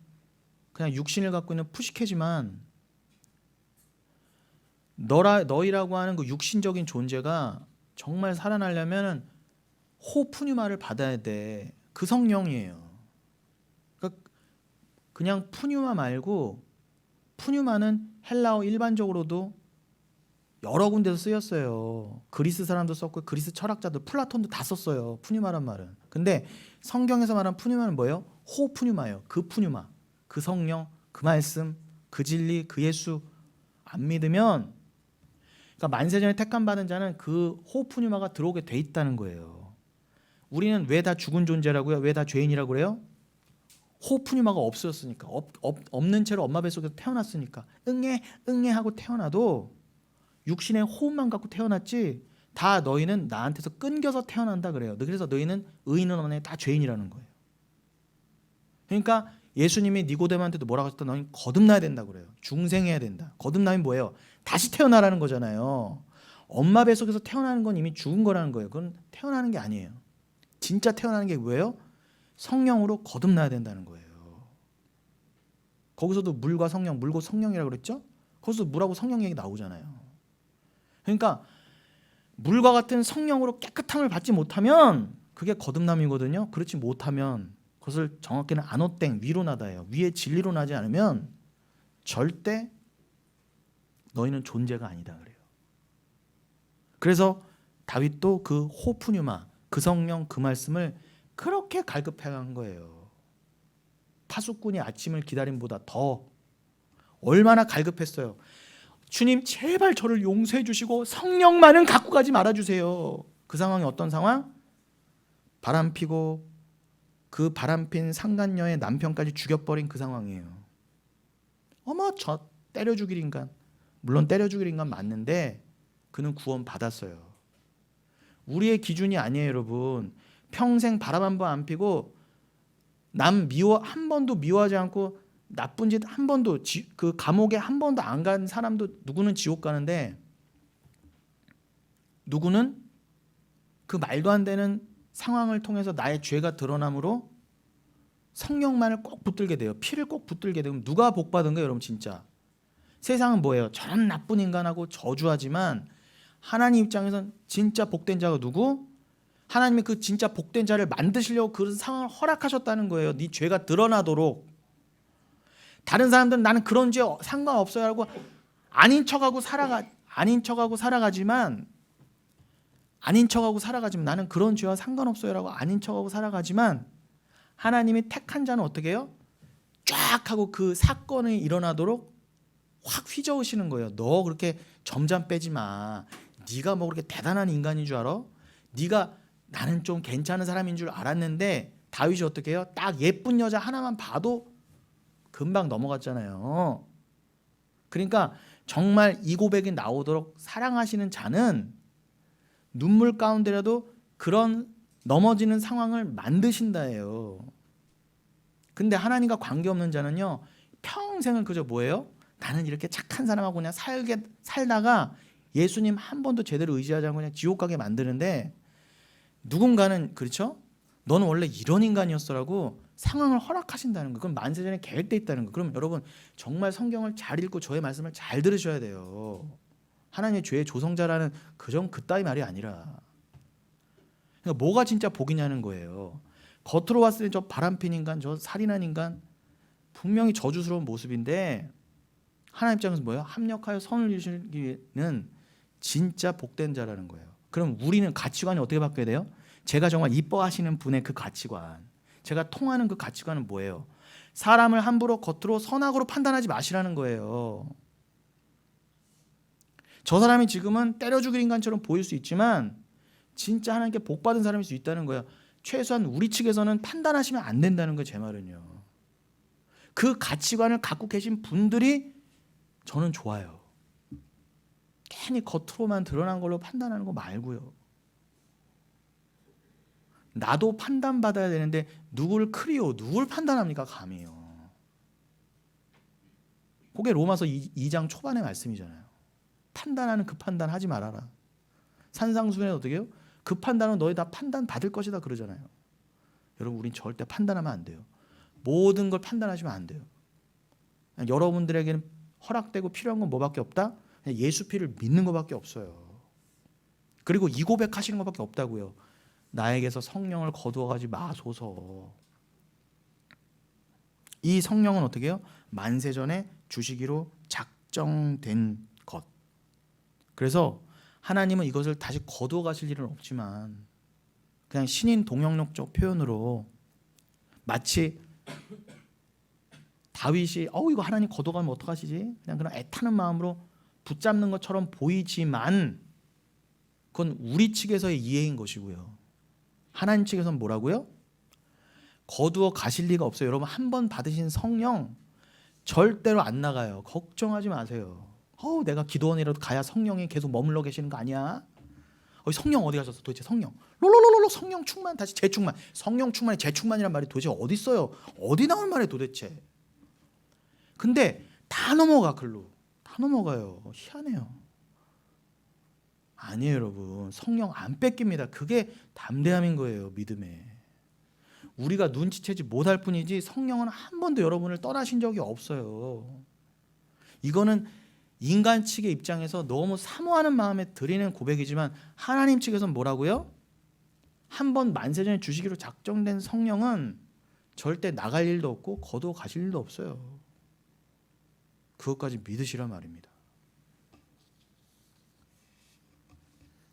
그냥 육신을 갖고 있는 푸시케지만 너희라고 하는 그 육신적인 존재가 정말 살아나려면 호푸뉴마를 받아야 돼. 그 성령이에요. 그러니까 그냥 푸뉴마 말고, 푸뉴마는 헬라어 일반적으로도 여러 군데서 쓰였어요. 그리스 사람도 썼고 그리스 철학자들 플라톤도 다 썼어요. 푸뉴마란 말은. 근데 성경에서 말한 푸뉴마는 뭐예요? 호푸뉴마예요. 그 푸뉴마, 그 성령, 그 말씀, 그 진리, 그 예수 안 믿으면, 그러니까 만세전에 택함 받은 자는 그 호푸뉴마가 들어오게 돼 있다는 거예요. 우리는 왜 다 죽은 존재라고요? 왜 다 죄인이라고 그래요? 호푸뉴마가 없었으니까. 없는 채로 엄마 뱃속에서 태어났으니까. 응애 하고 태어나도 육신의 호흡만 갖고 태어났지, 다 너희는 나한테서 끊겨서 태어난다 그래요. 그래서 너희는 의인은 없네, 다 죄인이라는 거예요. 그러니까 예수님이 니고데모한테도 뭐라고 하셨다? 너희는 거듭나야 된다 그래요. 중생해야 된다. 거듭나면 뭐예요? 다시 태어나라는 거잖아요. 엄마 뱃속에서 태어나는 건 이미 죽은 거라는 거예요. 그건 태어나는 게 아니에요. 진짜 태어나는 게 뭐예요? 성령으로 거듭나야 된다는 거예요. 거기서도 물과 성령, 물고 성령이라고 그랬죠? 거기서 물하고 성령 얘기 나오잖아요. 그러니까 물과 같은 성령으로 깨끗함을 받지 못하면 그게 거듭남이거든요. 그렇지 못하면, 그것을 정확히는 아노땡, 위로 나다예요. 위의 진리로 나지 않으면 절대 너희는 존재가 아니다 그래요. 그래서 다윗도 그 호푸뉴마, 그 성령, 그 말씀을 그렇게 갈급해간 거예요. 파수꾼이 아침을 기다림보다 더 얼마나 갈급했어요. 주님 제발 저를 용서해 주시고 성령만은 갖고 가지 말아주세요. 그 상황이 어떤 상황? 바람 피고 그 바람핀 상간녀의 남편까지 죽여버린 그 상황이에요. 어머, 저 때려 죽일 인간. 물론 때려 죽일 인간 맞는데 그는 구원 받았어요. 우리의 기준이 아니에요, 여러분. 평생 바람 한 번 안 피고 남 한 번도 미워하지 않고 나쁜 짓 한 번도, 그 감옥에 한 번도 안 간 사람도 누구는 지옥 가는데, 누구는 그 말도 안 되는 상황을 통해서 나의 죄가 드러남으로 성령만을 꼭 붙들게 돼요. 피를 꼭 붙들게 되면 누가 복 받은 거예요, 여러분? 진짜 세상은 뭐예요? 저런 나쁜 인간하고 저주하지만 하나님 입장에선 진짜 복된 자가 누구? 하나님이 그 진짜 복된 자를 만드시려고 그런 상황을 허락하셨다는 거예요. 네 죄가 드러나도록. 다른 사람들은 나는 그런 죄 상관없어요 하고 아닌 척하고 살아가지만 나는 그런 죄와 상관없어요 라고 아닌 척하고 살아가지만, 하나님이 택한 자는 어떻게 해요? 쫙 하고 그 사건이 일어나도록 확 휘저으시는 거예요. 너 그렇게 점잠 빼지 마. 네가 뭐 그렇게 대단한 인간인 줄 알아? 네가, 나는 좀 괜찮은 사람인 줄 알았는데, 다윗이 어떻게 해요? 딱 예쁜 여자 하나만 봐도 금방 넘어갔잖아요. 그러니까 정말 이 고백이 나오도록 사랑하시는 자는 눈물 가운데라도 그런 넘어지는 상황을 만드신다예요. 근데 하나님과 관계없는 자는요, 평생을 그저 뭐예요? 나는 이렇게 착한 사람하고 그냥 살다가 예수님 한 번도 제대로 의지하지 않고 그냥 지옥 가게 만드는데, 누군가는 그렇죠? 너는 원래 이런 인간이었어라고 상황을 허락하신다는 거. 그럼 만세전에 계획돼 있다는 거. 그럼 여러분 정말 성경을 잘 읽고 저의 말씀을 잘 들으셔야 돼요. 하나님의 죄의 조성자라는 그따위 말이 아니라, 그러니까 뭐가 진짜 복이냐는 거예요. 겉으로 봤을 때 저 바람핀 인간, 저 살인한 인간 분명히 저주스러운 모습인데, 하나님 입장에서 뭐예요? 합력하여 선을 이루시기는 진짜 복된 자라는 거예요. 그럼 우리는 가치관이 어떻게 바뀌어야 돼요? 제가 정말 이뻐하시는 분의 그 가치관, 제가 통하는 그 가치관은 뭐예요? 사람을 함부로 겉으로 선악으로 판단하지 마시라는 거예요. 저 사람이 지금은 때려 죽일 인간처럼 보일 수 있지만 진짜 하나님께 복 받은 사람일 수 있다는 거예요. 최소한 우리 측에서는 판단하시면 안 된다는 거예요. 제 말은요. 그 가치관을 갖고 계신 분들이 저는 좋아요. 괜히 겉으로만 드러난 걸로 판단하는 거 말고요. 나도 판단받아야 되는데 누굴 크리오, 누굴 판단합니까? 감히요. 그게 로마서 2장 초반의 말씀이잖아요. 판단하는 그 판단 하지 말아라. 산상수훈에 어떻게 해요? 그 판단은 너희 다 판단받을 것이다 그러잖아요. 여러분, 우린 절대 판단하면 안 돼요. 모든 걸 판단하시면 안 돼요. 여러분들에게는 허락되고 필요한 건 뭐밖에 없다? 그냥 예수 피를 믿는 것밖에 없어요. 그리고 이 고백하시는 것밖에 없다고요. 나에게서 성령을 거두어가지 마소서. 이 성령은 어떻게 해요? 만세전에 주시기로 작정된 것. 그래서 하나님은 이것을 다시 거두어 가실 일은 없지만 그냥 신인 동영역적 표현으로 마치 다윗이 이거 하나님 거둬가면 어떡하시지? 그냥 그런 애타는 마음으로 붙잡는 것처럼 보이지만 그건 우리 측에서의 이해인 것이고요. 하나님 측에서는 뭐라고요? 거두어 가실 리가 없어요. 여러분, 한 번 받으신 성령 절대로 안 나가요. 걱정하지 마세요. 내가 기도원이라도 가야 성령이 계속 머물러 계시는 거 아니야? 성령 어디 가셨어? 도대체 성령. 롤롤롤롤 성령 충만 다시 재충만. 성령 충만에 재충만이란 말이 도대체 어디 있어요? 어디 나온 말이에요 도대체? 근데 다 넘어가 글로. 다 넘어가요. 희한해요. 아니에요 여러분. 성령 안 뺏깁니다. 그게 담대함인 거예요. 믿음에. 우리가 눈치채지 못할 뿐이지 성령은 한 번도 여러분을 떠나신 적이 없어요. 이거는 인간 측의 입장에서 너무 사모하는 마음에 드리는 고백이지만 하나님 측에서는 뭐라고요? 한 번 만세전에 주시기로 작정된 성령은 절대 나갈 일도 없고 거두어 가실 일도 없어요. 그것까지 믿으시란 말입니다.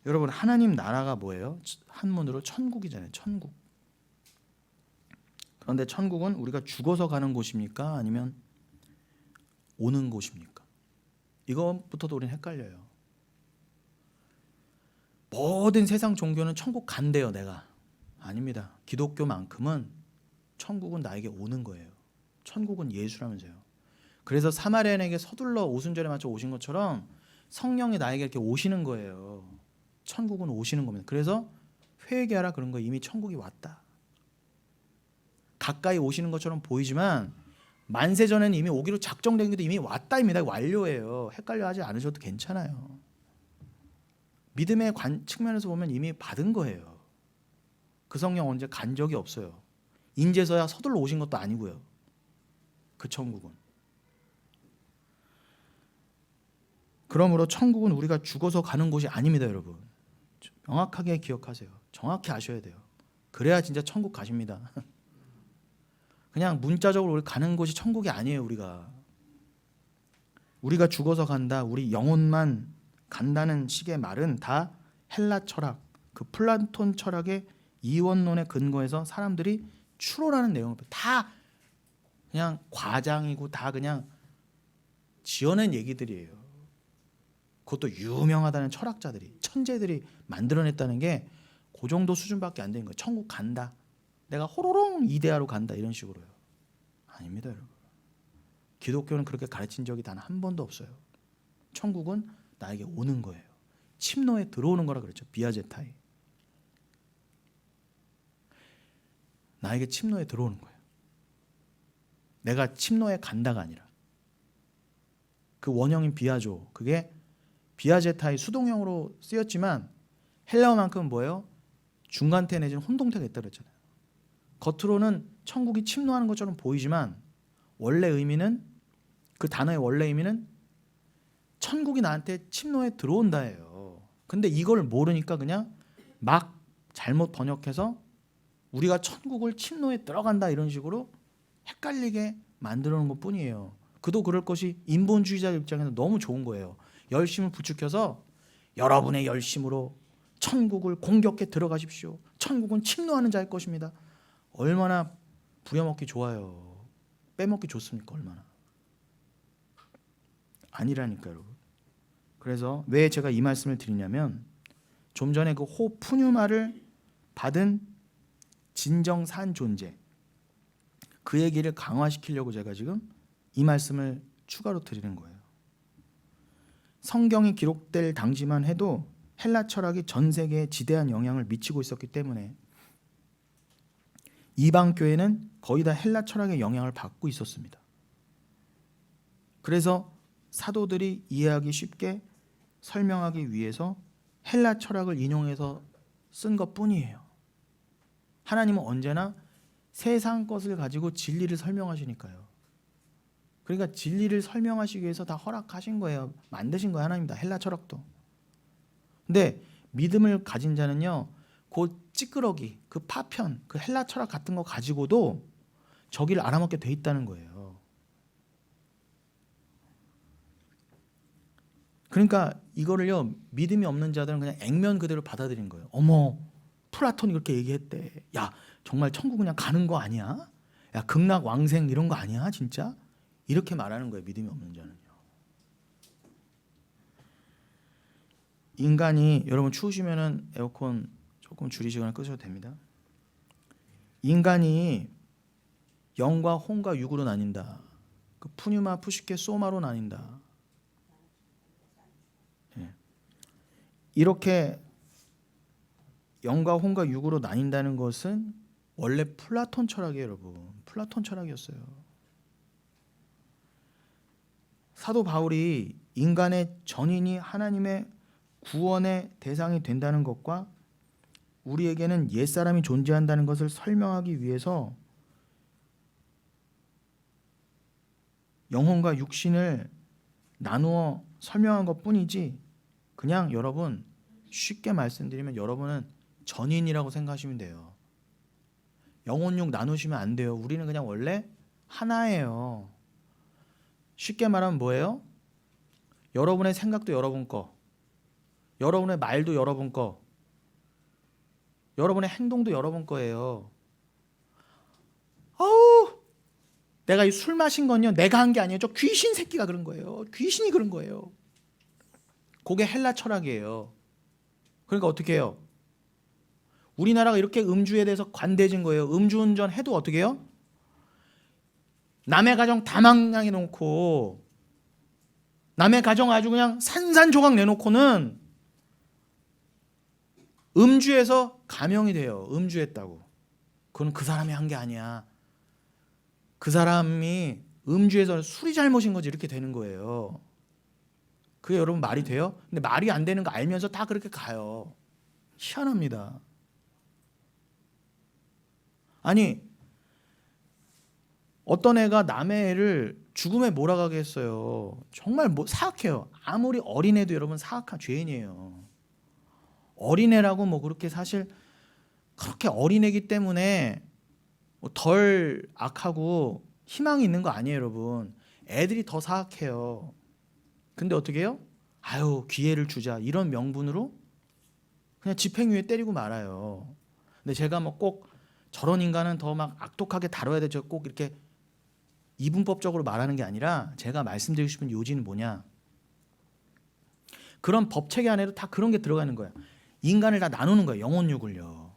여러분, 하나님 나라가 뭐예요? 한문으로 천국이잖아요. 천국. 그런데 천국은 우리가 죽어서 가는 곳입니까? 아니면 오는 곳입니까? 이것부터도 우리는 헷갈려요. 모든 세상 종교는 천국 간대요. 내가. 아닙니다. 기독교만큼은 천국은 나에게 오는 거예요. 천국은 예수라면서요. 그래서 사마리아인에게 서둘러 오순절에 맞춰 오신 것처럼 성령이 나에게 이렇게 오시는 거예요. 천국은 오시는 겁니다. 그래서 회개하라 그런 거. 이미 천국이 왔다. 가까이 오시는 것처럼 보이지만 만세전에는 이미 오기로 작정된 게 이미 왔다입니다. 완료예요. 헷갈려하지 않으셔도 괜찮아요. 믿음의 측면에서 보면 이미 받은 거예요. 그 성령 언제 간 적이 없어요. 인제서야 서둘러 오신 것도 아니고요. 그 천국은. 그러므로 천국은 우리가 죽어서 가는 곳이 아닙니다. 여러분. 명확하게 기억하세요. 정확히 아셔야 돼요. 그래야 진짜 천국 가십니다. 그냥 문자적으로 우리 가는 곳이 천국이 아니에요. 우리가 죽어서 간다, 우리 영혼만 간다는 식의 말은 다 헬라 철학, 그 플라톤 철학의 이원론에 근거해서 사람들이 추론하는 내용을 다 그냥 과장이고 다 그냥 지어낸 얘기들이에요. 그것도 유명하다는 철학자들이, 천재들이 만들어냈다는 게 그 정도 수준밖에 안 되는 거예요. 천국 간다, 내가 호로롱 이데아로 간다, 이런 식으로요. 아닙니다 여러분. 기독교는 그렇게 가르친 적이 단 한 번도 없어요. 천국은 나에게 오는 거예요. 침노에 들어오는 거라 그랬죠. 비아제타이. 나에게 침노에 들어오는 거예요. 내가 침노에 간다가 아니라. 그 원형인 비아조, 그게 비아제타이 수동형으로 쓰였지만 헬라어만큼은 뭐예요? 중간태 내지는 혼동태가 있다고 그랬잖아요. 겉으로는 천국이 침노하는 것처럼 보이지만 원래 의미는, 그 단어의 원래 의미는 천국이 나한테 침노에 들어온다예요. 근데 이걸 모르니까 그냥 막 잘못 번역해서 우리가 천국을 침노에 들어간다 이런 식으로 헷갈리게 만들어 놓은 것뿐이에요. 그도 그럴 것이 인본주의자 입장에서 너무 좋은 거예요. 열심을 부추겨서 여러분의 열심으로 천국을 공격해 들어가십시오. 천국은 침노하는 자일 것입니다. 얼마나 부려먹기 좋아요. 빼먹기 좋습니까? 얼마나. 아니라니까요, 여러분. 그래서 왜 제가 이 말씀을 드리냐면 좀 전에 그 호푸뉴마를 받은 진정산 존재, 그 얘기를 강화시키려고 제가 지금 이 말씀을 추가로 드리는 거예요. 성경이 기록될 당시만 해도 헬라 철학이 전 세계에 지대한 영향을 미치고 있었기 때문에 이방 교회는 거의 다 헬라 철학의 영향을 받고 있었습니다. 그래서 사도들이 이해하기 쉽게 설명하기 위해서 헬라 철학을 인용해서 쓴 것뿐이에요. 하나님은 언제나 세상 것을 가지고 진리를 설명하시니까요. 그러니까 진리를 설명하시기 위해서 다 허락하신 거예요. 만드신 거예요. 하나님 다 헬라 철학도. 근데 믿음을 가진 자는요, 그 찌끄러기, 그 파편, 그 헬라 철학 같은 거 가지고도 저기를 알아먹게 돼 있다는 거예요. 그러니까 이거를요, 믿음이 없는 자들은 그냥 액면 그대로 받아들인 거예요. 어머, 플라톤이 그렇게 얘기했대. 야, 정말 천국 그냥 가는 거 아니야? 야, 극락 왕생 이런 거 아니야? 진짜? 이렇게 말하는 거예요. 믿음이 없는 자는요. 인간이, 여러분 추우시면은 에어컨 조금 줄이시거나 끄셔도 됩니다. 인간이 영과 혼과 육으로 나뉜다. 그 푸뉴마, 푸시케, 소마로 나뉜다. 예. 이렇게 영과 혼과 육으로 나뉜다는 것은 원래 플라톤 철학이에요, 여러분. 플라톤 철학이었어요. 사도 바울이 인간의 전인이 하나님의 구원의 대상이 된다는 것과 우리에게는 옛사람이 존재한다는 것을 설명하기 위해서 영혼과 육신을 나누어 설명한 것뿐이지, 그냥 여러분 쉽게 말씀드리면 여러분은 전인이라고 생각하시면 돼요. 영혼 육 나누시면 안 돼요. 우리는 그냥 원래 하나예요. 쉽게 말하면 뭐예요? 여러분의 생각도 여러분 거, 여러분의 말도 여러분 거, 여러분의 행동도 여러분 거예요. 어우, 내가 이 술 마신 건요, 내가 한 게 아니에요. 저 귀신 새끼가 그런 거예요. 귀신이 그런 거예요. 그게 헬라 철학이에요. 그러니까 어떻게 해요? 우리나라가 이렇게 음주에 대해서 관대해진 거예요. 음주운전 해도 어떻게 해요? 남의 가정 다 망랑해 놓고, 남의 가정 아주 그냥 산산조각 내놓고는 음주에서 감형이 돼요. 음주했다고. 그건 그 사람이 한 게 아니야. 그 사람이 음주해서 술이 잘못인 거지, 이렇게 되는 거예요. 그게 여러분 말이 돼요? 근데 말이 안 되는 거 알면서 다 그렇게 가요. 희한합니다. 아니, 어떤 애가 남의 애를 죽음에 몰아가게 했어요. 정말 사악해요. 아무리 어린애도 여러분 사악한 죄인이에요. 어린애라고 뭐 그렇게 사실 그렇게 어린애기 때문에 덜 악하고 희망이 있는 거 아니에요, 여러분. 애들이 더 사악해요. 근데 어떻게 해요? 아유, 기회를 주자 이런 명분으로 그냥 집행유예 때리고 말아요. 근데 제가 뭐 꼭 저런 인간은 더 막 악독하게 다뤄야 되죠, 꼭 이렇게 이분법적으로 말하는 게 아니라 제가 말씀드리고 싶은 요지는 뭐냐, 그런 법체계 안에도 다 그런 게 들어가는 거예요. 인간을 다 나누는 거예요. 영혼육을요.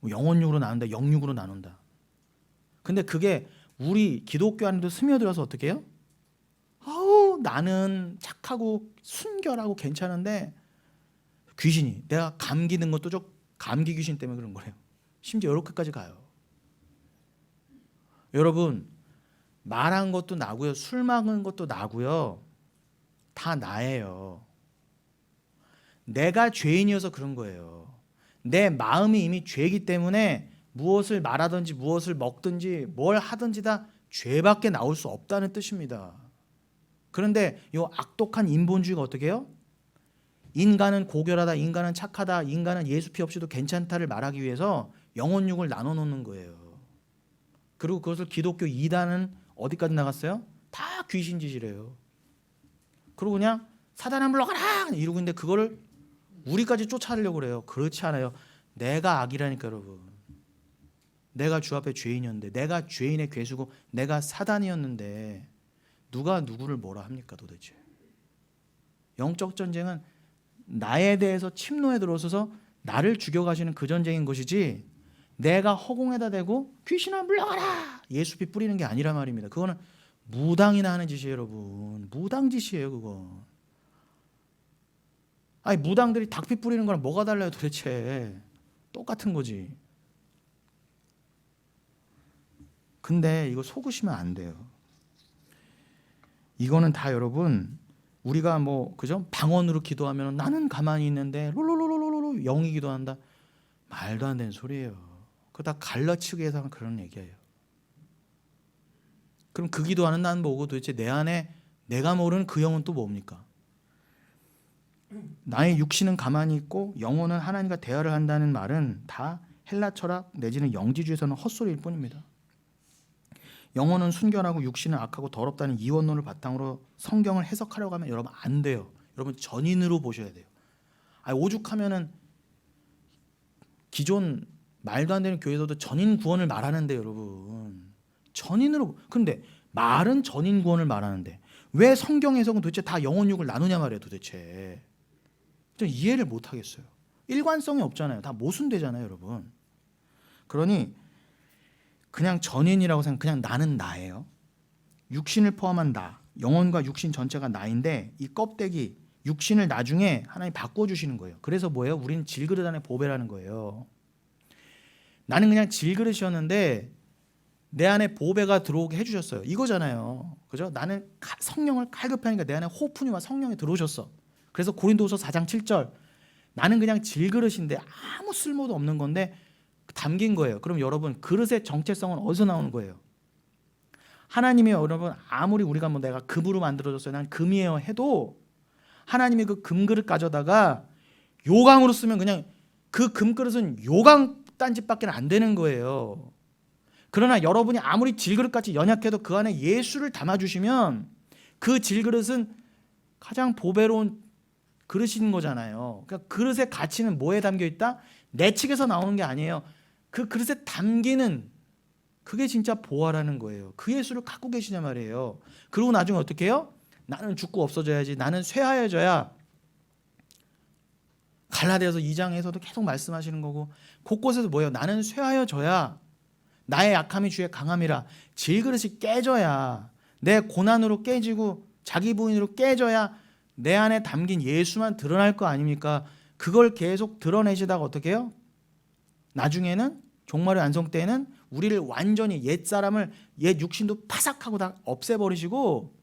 영혼육으로 나눈다, 영육으로 나눈다. 근데 그게 우리 기독교 안에도 스며들어서 어떻게 해요? 아우 나는 착하고 순결하고 괜찮은데 귀신이 내가 감기 든 것도 저 감기 귀신 때문에 그런 거래요. 심지어 이렇게까지 가요. 여러분 말한 것도 나고요. 술 먹은 것도 나고요. 다 나예요. 내가 죄인이어서 그런 거예요. 내 마음이 이미 죄이기 때문에 무엇을 말하든지 무엇을 먹든지 뭘 하든지 다 죄밖에 나올 수 없다는 뜻입니다. 그런데 이 악독한 인본주의가 어떻게 해요? 인간은 고결하다, 인간은 착하다, 인간은 예수 피 없이도 괜찮다를 말하기 위해서 영혼육을 나눠 놓는 거예요. 그리고 그것을 기독교 이단은 어디까지 나갔어요? 다 귀신짓이래요. 그리고 그냥 사단아 물러가라 이러고 있는데 그거를 우리까지 쫓아내려고 그래요. 그렇지 않아요. 내가 악이라니까 여러분. 내가 주 앞에 죄인이었는데, 내가 죄인의 괴수고 내가 사단이었는데 누가 누구를 뭐라 합니까 도대체. 영적 전쟁은 나에 대해서 침노에 들어서서 나를 죽여가시는 그 전쟁인 것이지 내가 허공에다 대고 귀신아 물러가라 예수 피 뿌리는 게 아니란 말입니다. 그거는 무당이나 하는 짓이에요 여러분. 무당짓이에요 그거. 아니 무당들이 닭피 뿌리는 거랑 뭐가 달라요 도대체. 똑같은 거지. 근데 이거 속으시면 안 돼요. 이거는 다 여러분 우리가 뭐 그죠? 방언으로 기도하면 나는 가만히 있는데 롤롤롤롤롤 영이 기도한다. 말도 안 되는 소리예요. 그거 다 갈라치기 위해서 하는 그런 얘기예요. 그럼 그 기도하는 난 뭐고 도대체 내 안에 내가 모르는 그 영은 또 뭡니까? 나의 육신은 가만히 있고 영혼은 하나님과 대화를 한다는 말은 다 헬라 철학 내지는 영지주의에서는 헛소리일 뿐입니다. 영혼은 순결하고 육신은 악하고 더럽다는 이원론을 바탕으로 성경을 해석하려고 하면 여러분 안 돼요. 여러분 전인으로 보셔야 돼요. 오죽하면은 기존 말도 안 되는 교회에서도 전인 구원을 말하는데 여러분 전인으로. 근데 말은 전인 구원을 말하는데 왜 성경 해석은 도대체 다 영혼육을 나누냐 말이에요 도대체. 좀 이해를 못 하겠어요. 일관성이 없잖아요. 다 모순되잖아요 여러분. 그러니 그냥 전인이라고 생각, 그냥 나는 나예요. 육신을 포함한 나, 영혼과 육신 전체가 나인데 이 껍데기, 육신을 나중에 하나님 바꿔주시는 거예요. 그래서 뭐예요? 우리는 질그릇 안에 보배라는 거예요. 나는 그냥 질그릇이었는데 내 안에 보배가 들어오게 해주셨어요. 이거잖아요. 그죠? 나는 성령을 칼급하니까 내 안에 호프니와 성령이 들어오셨어. 그래서 고린도후서 4장 7절 나는 그냥 질그릇인데 아무 쓸모도 없는 건데 담긴 거예요. 그럼 여러분 그릇의 정체성은 어디서 나오는 거예요? 하나님이 여러분 아무리 우리가 뭐 내가 금으로 만들어졌어요. 난 금이에요 해도 하나님이 그 금그릇 가져다가 요강으로 쓰면 그냥 그 금그릇은 요강 딴짓밖에 안 되는 거예요. 그러나 여러분이 아무리 질그릇같이 연약해도 그 안에 예수를 담아주시면 그 질그릇은 가장 보배로운 그릇인 거잖아요. 그러니까 그릇의 가치는 뭐에 담겨 있다? 내 측에서 나오는 게 아니에요. 그 그릇에 담기는 그게 진짜 보화라는 거예요. 그 예수를 갖고 계시냐 말이에요. 그리고 나중에 어떻게 해요? 나는 죽고 없어져야지. 나는 쇠하여져야. 갈라디아서 2장에서도 계속 말씀하시는 거고 곳곳에서 뭐예요? 나는 쇠하여져야 나의 약함이 주의 강함이라. 질그릇이 깨져야 내 고난으로 깨지고 자기 부인으로 깨져야 내 안에 담긴 예수만 드러날 거 아닙니까? 그걸 계속 드러내시다가 어떻게 해요? 나중에는 종말의 안성 때에는 우리를 완전히 옛사람을 옛 육신도 파삭하고 다 없애버리시고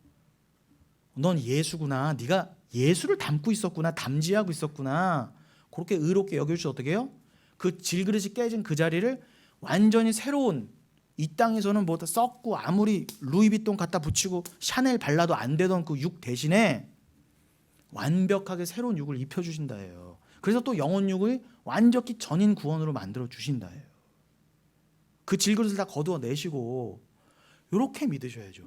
넌 예수구나. 네가 예수를 담고 있었구나. 담지하고 있었구나. 그렇게 의롭게 여겨주셔서 어떻게 해요? 그 질그릇이 깨진 그 자리를 완전히 새로운 이 땅에서는 뭐 썩고 아무리 루이비통 갖다 붙이고 샤넬 발라도 안 되던 그 육 대신에 완벽하게 새로운 육을 입혀주신다 해요. 그래서 또 영혼육을 완전히 전인 구원으로 만들어 주신다 해요. 그 질그릇을 다 거두어내시고 이렇게 믿으셔야죠.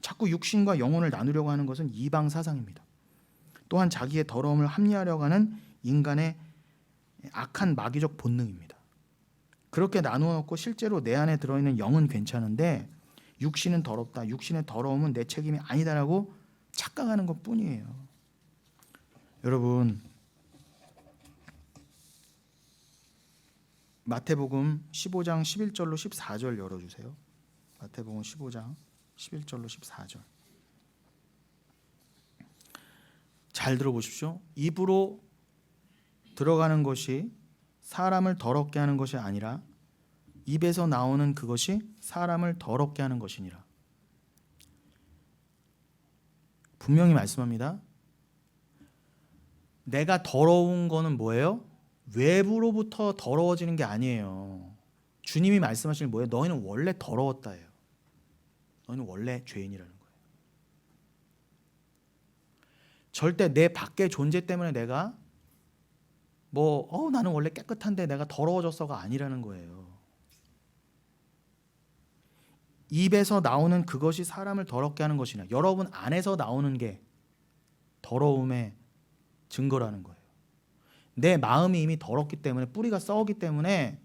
자꾸 육신과 영혼을 나누려고 하는 것은 이방 사상입니다. 또한 자기의 더러움을 합리화하려고 하는 인간의 악한 마귀적 본능입니다. 그렇게 나누어 놓고 실제로 내 안에 들어있는 영은 괜찮은데 육신은 더럽다. 육신의 더러움은 내 책임이 아니다라고 착각하는 것뿐이에요. 여러분 마태복음 15장 11절로 14절 열어주세요. 마태복음 15장 11절로 14절. 잘 들어보십시오. 입으로 들어가는 것이 사람을 더럽게 하는 것이 아니라 입에서 나오는 그것이 사람을 더럽게 하는 것이니라. 분명히 말씀합니다. 내가 더러운 거는 뭐예요? 외부로부터 더러워지는 게 아니에요. 주님이 말씀하시는 뭐예요? 너희는 원래 더러웠다예요. 너희는 원래 죄인이라는 거예요. 절대 내 밖의 존재 때문에 내가 나는 원래 깨끗한데 내가 더러워졌어가 아니라는 거예요. 입에서 나오는 그것이 사람을 더럽게 하는 것이냐. 여러분 안에서 나오는 게 더러움의 증거라는 거예요. 내 마음이 이미 더럽기 때문에, 뿌리가 썩었기 때문에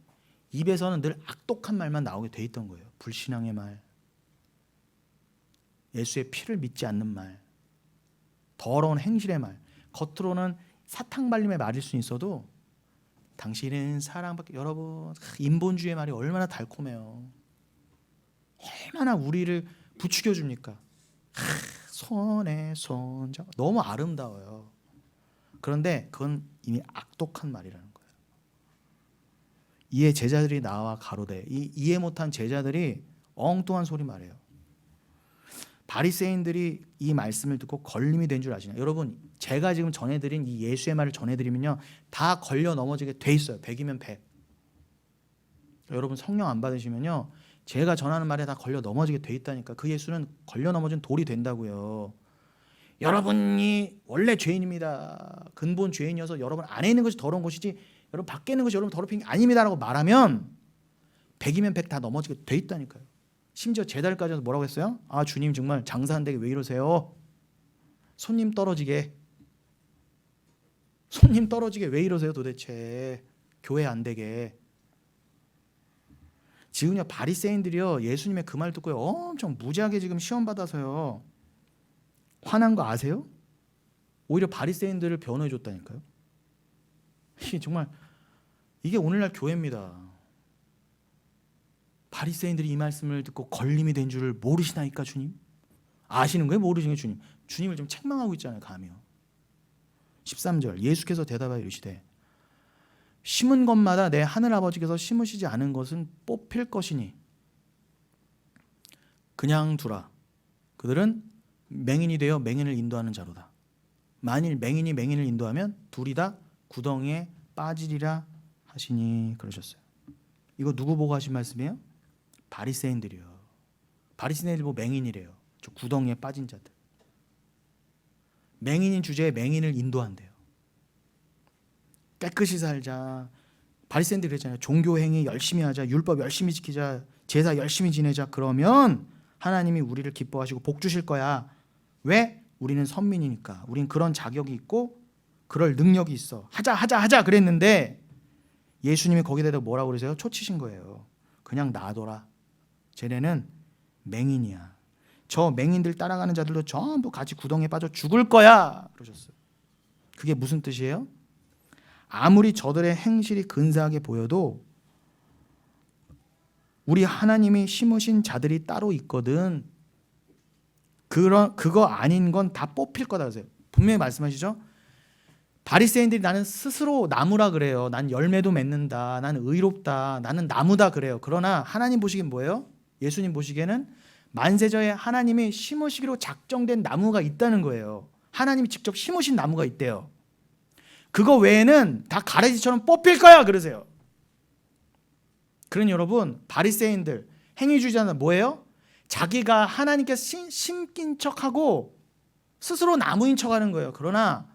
입에서는 늘 악독한 말만 나오게 돼 있던 거예요. 불신앙의 말, 예수의 피를 믿지 않는 말, 더러운 행실의 말. 겉으로는 사탕 발림의 말일 수 있어도 당신은 사랑받기. 여러분, 인본주의의 말이 얼마나 달콤해요. 얼마나 우리를 부추겨 줍니까? 손에 손잡아. 너무 아름다워요. 그런데 그건 이미 악독한 말이라는 거예요. 이에 제자들이 나와 가로되, 이 이해 못한 제자들이 엉뚱한 소리 말해요. 바리새인들이 이 말씀을 듣고 걸림이 된 줄 아시나요? 여러분, 제가 지금 전해드린 이 예수의 말을 전해드리면요, 다 걸려 넘어지게 돼 있어요. 100이면 100. 여러분 성령 안 받으시면요, 제가 전하는 말에 다 걸려 넘어지게 돼 있다니까. 그 예수는 걸려 넘어진 돌이 된다고요. 여러분이 원래 죄인입니다. 근본 죄인이어서 여러분 안에 있는 것이 더러운 것이지 여러분 밖에 있는 것이 여러분 더럽힌 게 아닙니다라고 말하면 100이면 100 다 넘어지게 돼 있다니까요. 심지어 제달까지 와서 뭐라고 했어요? 아, 주님 정말 장사 안 되게 왜 이러세요? 손님 떨어지게 왜 이러세요 도대체? 교회 안 되게. 지금요 바리새인들이요 예수님의 그 말 듣고요 엄청 무지하게 지금 시험 받아서요 화난 거 아세요? 오히려 바리새인들을 변호해 줬다니까요. 이게 오늘날 교회입니다. 바리새인들이 이 말씀을 듣고 걸림이 된 줄을 모르시나이까 주님? 아시는 거예요? 모르시는 거예요 주님? 주님을 좀 책망하고 있잖아요 감이요. 13절 예수께서 대답하여 이르시되 심은 것마다 내 하늘아버지께서 심으시지 않은 것은 뽑힐 것이니 그냥 두라. 그들은 맹인이 되어 맹인을 인도하는 자로다. 만일 맹인이 맹인을 인도하면 둘이 다 구덩이에 빠지리라 하시니 그러셨어요. 이거 누구 보고 하신 말씀이에요? 바리새인들이요. 바리새인들 보고 맹인이래요. 저 구덩이에 빠진 자들. 맹인인 주제에 맹인을 인도한대요. 깨끗이 살자. 바리새인들이 그랬잖아요. 종교 행위 열심히 하자. 율법 열심히 지키자. 제사 열심히 지내자. 그러면 하나님이 우리를 기뻐하시고 복 주실 거야. 왜? 우리는 선민이니까. 우린 그런 자격이 있고 그럴 능력이 있어. 하자 그랬는데 예수님이 거기에 대해서 뭐라고 그러세요? 초치신 거예요. 그냥 놔둬라. 쟤네는 맹인이야. 저 맹인들 따라가는 자들도 전부 같이 구덩이에 빠져 죽을 거야 그러셨어요. 그게 무슨 뜻이에요? 아무리 저들의 행실이 근사하게 보여도 우리 하나님이 심으신 자들이 따로 있거든. 그거 아닌 건 다 뽑힐 거다 그러세요. 분명히 말씀하시죠. 바리새인들이 나는 스스로 나무라 그래요. 난 열매도 맺는다. 난 의롭다. 나는 나무다 그래요. 그러나 하나님 보시기엔 뭐예요? 예수님 보시기에는 만세저에 하나님이 심으시기로 작정된 나무가 있다는 거예요. 하나님이 직접 심으신 나무가 있대요. 그거 외에는 다 가래지처럼 뽑힐 거야 그러세요. 그러니 여러분 바리새인들 행위주의자는 뭐예요? 자기가 하나님께 심긴 척하고 스스로 나무인 척하는 거예요. 그러나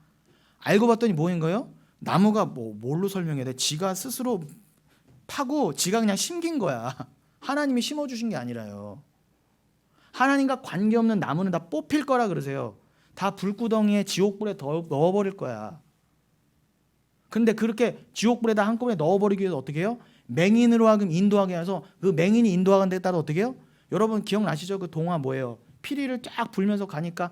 알고 봤더니 뭐인 거예요? 나무가 뭘로 설명해야 돼? 지가 스스로 파고 지가 그냥 심긴 거야. 하나님이 심어주신 게 아니라요. 하나님과 관계없는 나무는 다 뽑힐 거라 그러세요. 다 불구덩이에 지옥불에 넣어버릴 거야. 근데 그렇게 지옥불에다 한꺼번에 넣어버리기 위해서 어떻게 해요? 맹인으로 하여금 인도하게 해서 그 맹인이 인도하는 데 따라 어떻게 해요? 여러분 기억나시죠? 그 동화 뭐예요? 피리를 쫙 불면서 가니까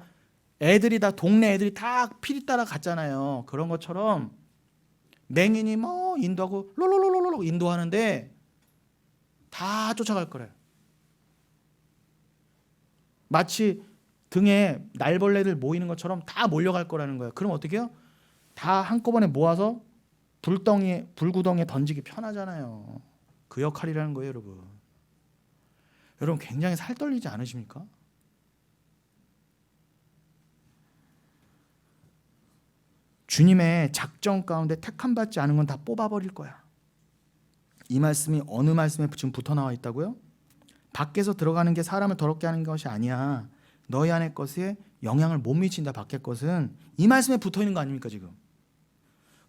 동네 애들이 다 피리 따라 갔잖아요. 그런 것처럼 맹인이 뭐 인도하고 롤롤롤롤 인도하는데 다 쫓아갈 거래요. 마치 등에 날벌레들 모이는 것처럼 다 몰려갈 거라는 거예요. 그럼 어떻게 해요? 다 한꺼번에 모아서 불구덩이에 던지기 편하잖아요. 그 역할이라는 거예요, 여러분. 여러분 굉장히 살 떨리지 않으십니까? 주님의 작정 가운데 택함 받지 않은 건 다 뽑아버릴 거야. 이 말씀이 어느 말씀에 지금 붙어 나와 있다고요? 밖에서 들어가는 게 사람을 더럽게 하는 것이 아니야. 너희 안의 것에 영향을 못 미친다. 밖의 것은 이 말씀에 붙어 있는 거 아닙니까 지금?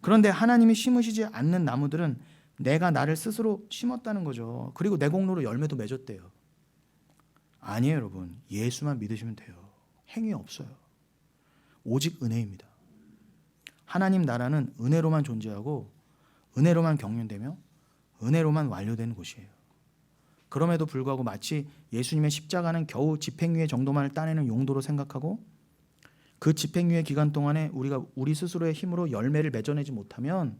그런데 하나님이 심으시지 않는 나무들은 내가 나를 스스로 심었다는 거죠. 그리고 내 공로로 열매도 맺었대요. 아니에요, 여러분. 예수만 믿으시면 돼요. 행위 없어요. 오직 은혜입니다. 하나님 나라는 은혜로만 존재하고 은혜로만 경륜되며 은혜로만 완료되는 곳이에요. 그럼에도 불구하고 마치 예수님의 십자가는 겨우 집행유예 정도만을 따내는 용도로 생각하고 그 집행유예 기간 동안에 우리가 우리 스스로의 힘으로 열매를 맺어내지 못하면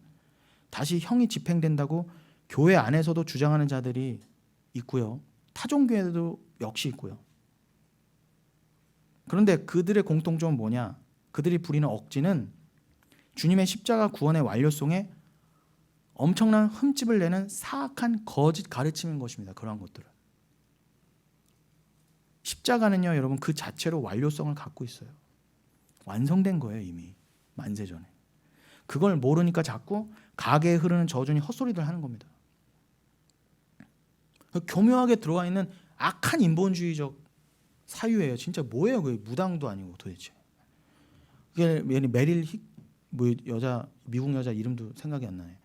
다시 형이 집행된다고 교회 안에서도 주장하는 자들이 있고요. 타종교회도 역시 있고요. 그런데 그들의 공통점은 뭐냐? 그들이 부리는 억지는 주님의 십자가 구원의 완료성에 엄청난 흠집을 내는 사악한 거짓 가르침인 것입니다. 그러한 것들은. 십자가는요, 여러분 그 자체로 완료성을 갖고 있어요. 완성된 거예요, 이미. 만세전에. 그걸 모르니까 자꾸 가게에 흐르는 저주니 헛소리들 하는 겁니다. 교묘하게 들어와 있는 악한 인본주의적 사유예요. 진짜 뭐예요? 그게 무당도 아니고 도대체. 그게 메릴 여자 미국 여자 이름도 생각이 안 나네.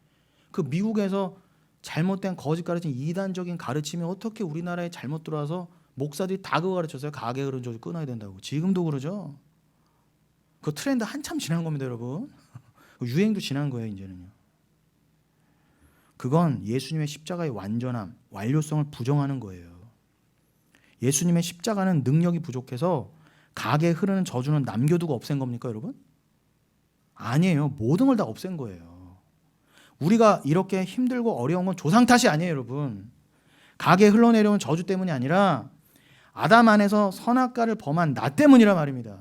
그 미국에서 잘못된 거짓 가르침 이단적인 가르침이 어떻게 우리나라에 잘못 들어와서 목사들이 다 그거 가르쳤어요. 가게 흐르는 저주 끊어야 된다고. 지금도 그러죠. 그 트렌드 한참 지난 겁니다, 여러분. 유행도 지난 거예요, 이제는요. 그건 예수님의 십자가의 완전함, 완료성을 부정하는 거예요. 예수님의 십자가는 능력이 부족해서 가게에 흐르는 저주는 남겨두고 없앤 겁니까, 여러분? 아니에요. 모든 걸 다 없앤 거예요. 우리가 이렇게 힘들고 어려운 건 조상 탓이 아니에요, 여러분. 가게에 흘러내려온 저주 때문이 아니라 아담 안에서 선악과를 범한 나 때문이라 말입니다.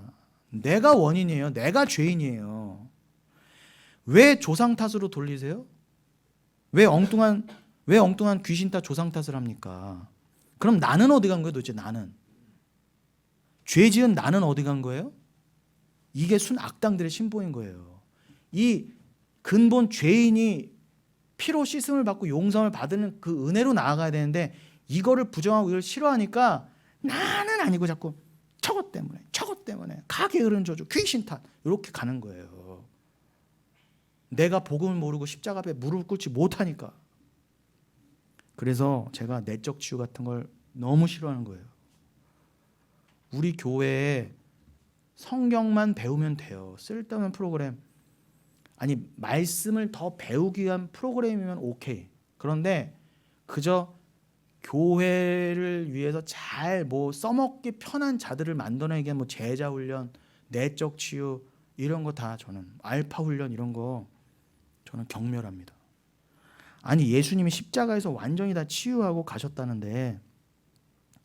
내가 원인이에요. 내가 죄인이에요. 왜 조상 탓으로 돌리세요? 왜 엉뚱한 귀신 탓 조상 탓을 합니까? 그럼 나는 어디 간 거예요, 도대체 나는? 죄 지은 나는 어디 간 거예요? 이게 순 악당들의 신보인 거예요. 이 근본 죄인이 피로 씻음을 받고 용서를 받는 그 은혜로 나아가야 되는데 이거를 부정하고 이걸 싫어하니까 나는 아니고 자꾸 저것 때문에 가게 흐르는 저주 귀신 탓 이렇게 가는 거예요. 내가 복음을 모르고 십자가 앞에 무릎 꿇지 못하니까. 그래서 제가 내적 치유 같은 걸 너무 싫어하는 거예요. 우리 교회에 성경만 배우면 돼요. 쓸데없는 프로그램. 아니 말씀을 더 배우기 위한 프로그램이면 오케이. 그런데 그저 교회를 위해서 잘 뭐 써먹기 편한 자들을 만들어내기 위한 뭐 제자 훈련, 내적 치유 이런 거 다 저는 알파 훈련 이런 거 저는 경멸합니다. 아니 예수님이 십자가에서 완전히 다 치유하고 가셨다는데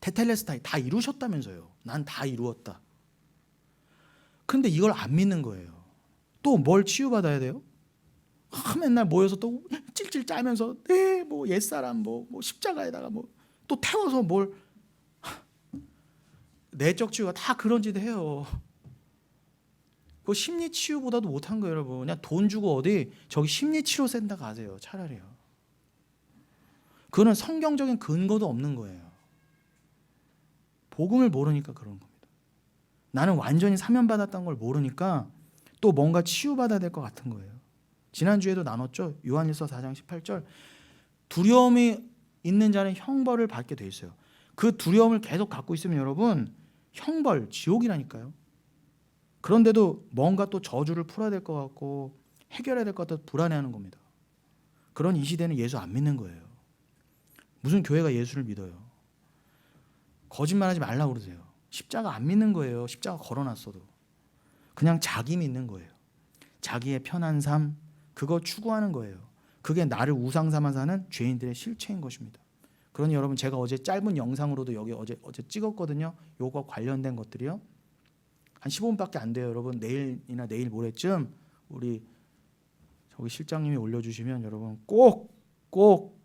테텔레스타이 다 이루셨다면서요. 난 다 이루었다. 근데 이걸 안 믿는 거예요. 또 뭘 치유받아야 돼요? 맨날 모여서 또 찔찔 짜면서 뭐 옛사람 뭐 십자가에다가 뭐 또 태워서 뭘 내적 치유가 다 그런 짓 해요. 그 심리 치유보다도 못한 거예요, 여러분. 그냥 돈 주고 어디 저기 심리 치료 센터 가세요. 차라리요. 그거는 성경적인 근거도 없는 거예요. 복음을 모르니까 그런 겁니다. 나는 완전히 사면받았다는 걸 모르니까 또 뭔가 치유받아야 될 것 같은 거예요. 지난주에도 나눴죠. 요한일서 4장 18절. 두려움이 있는 자는 형벌을 받게 돼 있어요. 그 두려움을 계속 갖고 있으면 여러분 형벌, 지옥이라니까요. 그런데도 뭔가 또 저주를 풀어야 될 것 같고 해결해야 될 것 같아서 불안해하는 겁니다. 그런 이 시대는 예수 안 믿는 거예요. 무슨 교회가 예수를 믿어요. 거짓말하지 말라고 그러세요. 십자가 안 믿는 거예요. 십자가 걸어놨어도. 그냥 자기 믿는 거예요. 자기의 편한 삶, 그거 추구하는 거예요. 그게 나를 우상 삼아서 하는 죄인들의 실체인 것입니다. 그러니 여러분, 제가 어제 짧은 영상으로도 여기 어제 찍었거든요. 요거 관련된 것들이요. 한 15분밖에 안 돼요. 여러분, 내일이나 내일 모레쯤 우리 저기 실장님이 올려주시면 여러분 꼭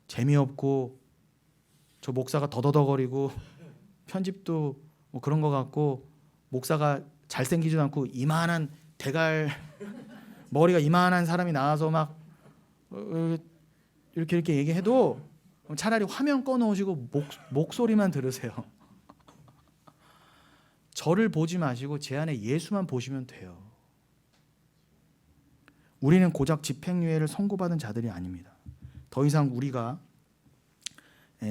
재미없고 저 목사가 더더더거리고 편집도 뭐 그런 거 같고 목사가 잘생기지도 않고 이만한 대갈 머리가 이만한 사람이 나와서 막 이렇게 얘기해도 차라리 화면 꺼놓으시고 목소리만 들으세요. 저를 보지 마시고 제 안에 예수만 보시면 돼요. 우리는 고작 집행유예를 선고받은 자들이 아닙니다. 더 이상 우리가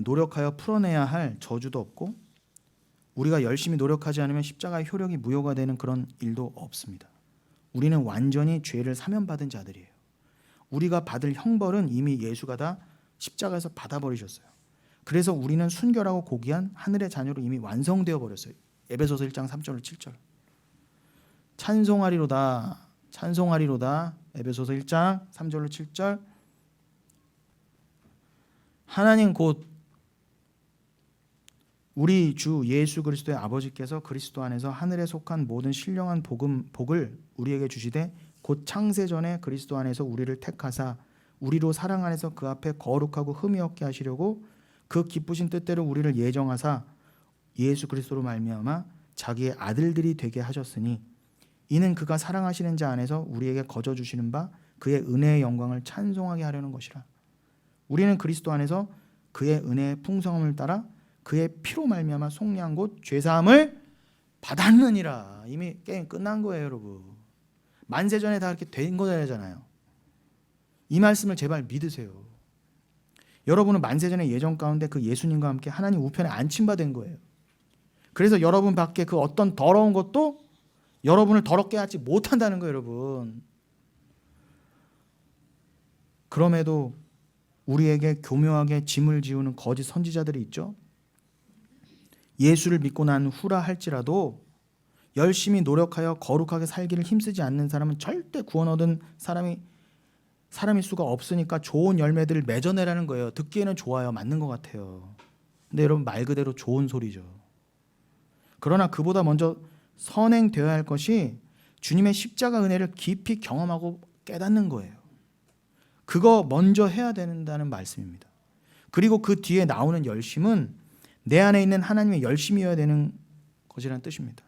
노력하여 풀어내야 할 저주도 없고 우리가 열심히 노력하지 않으면 십자가의 효력이 무효가 되는 그런 일도 없습니다. 우리는 완전히 죄를 사면받은 자들이에요. 우리가 받을 형벌은 이미 예수가 다 십자가에서 받아버리셨어요. 그래서 우리는 순결하고 고귀한 하늘의 자녀로 이미 완성되어 버렸어요. 에베소서 1장 3절 7절 찬송하리로다 에베소서 1장 3절로 7절 하나님 곧 우리 주 예수 그리스도의 아버지께서 그리스도 안에서 하늘에 속한 모든 신령한 복을 우리에게 주시되 곧 창세전에 그리스도 안에서 우리를 택하사 우리로 사랑 안에서 그 앞에 거룩하고 흠이 없게 하시려고 그 기쁘신 뜻대로 우리를 예정하사 예수 그리스도로 말미암아 자기의 아들들이 되게 하셨으니 이는 그가 사랑하시는 자 안에서 우리에게 거저 주시는 바 그의 은혜의 영광을 찬송하게 하려는 것이라. 우리는 그리스도 안에서 그의 은혜의 풍성함을 따라 그의 피로 말미암아 속량한 곧 죄사함을 받았느니라. 이미 게임 끝난 거예요, 여러분. 만세전에 다 이렇게 된 거잖아요. 이 말씀을 제발 믿으세요. 여러분은 만세전의 예정 가운데 그 예수님과 함께 하나님 우편에 안침받은 거예요. 그래서 여러분 밖에 그 어떤 더러운 것도 여러분을 더럽게 하지 못한다는 거예요, 여러분. 그럼에도 우리에게 교묘하게 짐을 지우는 거짓 선지자들이 있죠. 예수를 믿고 난 후라 할지라도 열심히 노력하여 거룩하게 살기를 힘쓰지 않는 사람은 절대 구원 얻은 사람일 수가 없으니까 좋은 열매들을 맺어내라는 거예요. 듣기에는 좋아요. 맞는 것 같아요. 근데 여러분, 말 그대로 좋은 소리죠. 그러나 그보다 먼저 선행되어야 할 것이 주님의 십자가 은혜를 깊이 경험하고 깨닫는 거예요. 그거 먼저 해야 된다는 말씀입니다. 그리고 그 뒤에 나오는 열심은 내 안에 있는 하나님의 열심이어야 되는 것이라는 뜻입니다.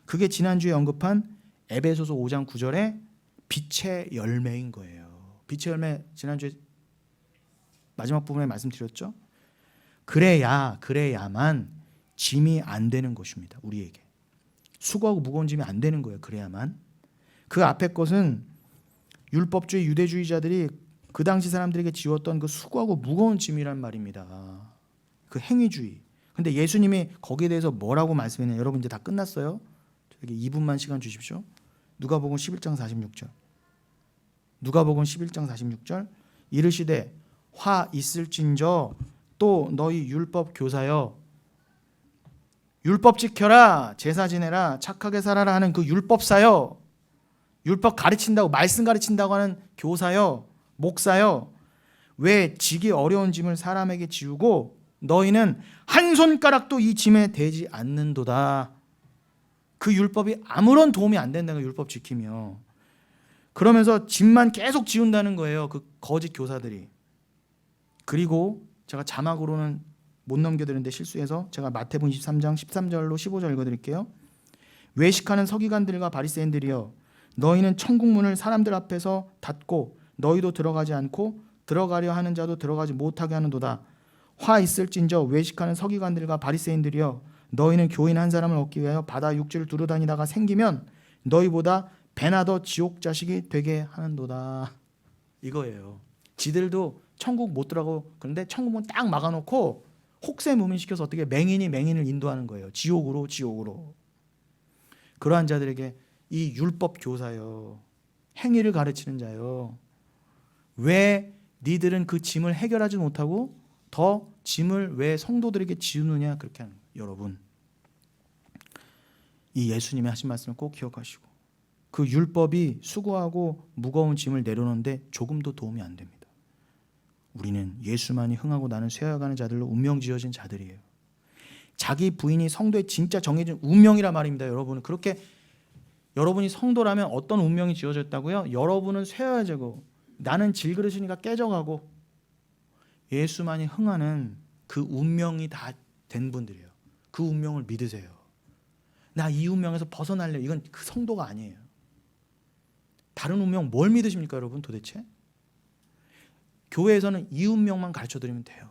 그게 지난주에 언급한 에베소서 5장 9절의 빛의 열매인 거예요. 빛의 열매 지난주에 마지막 부분에 말씀드렸죠. 그래야만 짐이 안 되는 것입니다. 우리에게 수고하고 무거운 짐이 안 되는 거예요. 그래야만. 그 앞에 것은 율법주의 유대주의자들이 그 당시 사람들에게 지웠던 그 수고하고 무거운 짐이란 말입니다. 그 행위주의. 근데 예수님이 거기에 대해서 뭐라고 말씀했냐? 여러분 이제 다 끝났어요. 저기 2분만 시간 주십시오. 누가복음 11장 46절. 누가복음 11장 46절. 이르시되 화 있을진저 또 너희 율법 교사여 율법 지켜라 제사 지내라 착하게 살아라 하는 그 율법사여 율법 가르친다고 말씀 가르친다고 하는 교사여 목사여 왜 지기 어려운 짐을 사람에게 지우고 너희는 한 손가락도 이 짐에 대지 않는도다. 그 율법이 아무런 도움이 안 된다는 거예요. 율법 지키며. 그러면서 짐만 계속 지운다는 거예요. 그 거짓 교사들이. 그리고 제가 자막으로는 못 넘겨드렸는데 실수해서 제가 마태복음 23장 13절로 15절 읽어드릴게요. 외식하는 서기관들과 바리새인들이여 너희는 천국 문을 사람들 앞에서 닫고 너희도 들어가지 않고 들어가려 하는 자도 들어가지 못하게 하는도다. 화 있을진저 외식하는 서기관들과 바리새인들이여 너희는 교인 한 사람을 얻기 위하여 바다 육지를 두루다니다가 생기면 너희보다 배나 더 지옥 자식이 되게 하는도다. 이거예요. 지들도 천국 못 들어가고 그런데 천국은 딱 막아놓고 혹세무민시켜서 어떻게 맹인을 인도하는 거예요. 지옥으로. 그러한 자들에게 이 율법 교사요. 행위를 가르치는 자요. 왜 니들은 그 짐을 해결하지 못하고 더 짐을 왜 성도들에게 지우느냐 그렇게 하는 거예요. 여러분 이 예수님이 하신 말씀을 꼭 기억하시고 그 율법이 수고하고 무거운 짐을 내려놓는데 조금도 도움이 안 됩니다. 우리는 예수만이 흥하고 나는 쇠하여가는 자들로 운명 지어진 자들이에요. 자기 부인이 성도의 진짜 정해진 운명이라 말입니다. 여러분은 그렇게 여러분이 성도라면 어떤 운명이 지어졌다고요? 여러분은 쇠하여지고 나는 질그릇이니까 깨져가고 예수만이 흥하는 그 운명이 다 된 분들이에요. 그 운명을 믿으세요. 나 이 운명에서 벗어날래. 이건 그 성도가 아니에요. 다른 운명 뭘 믿으십니까, 여러분 도대체? 교회에서는 이 운명만 가르쳐드리면 돼요.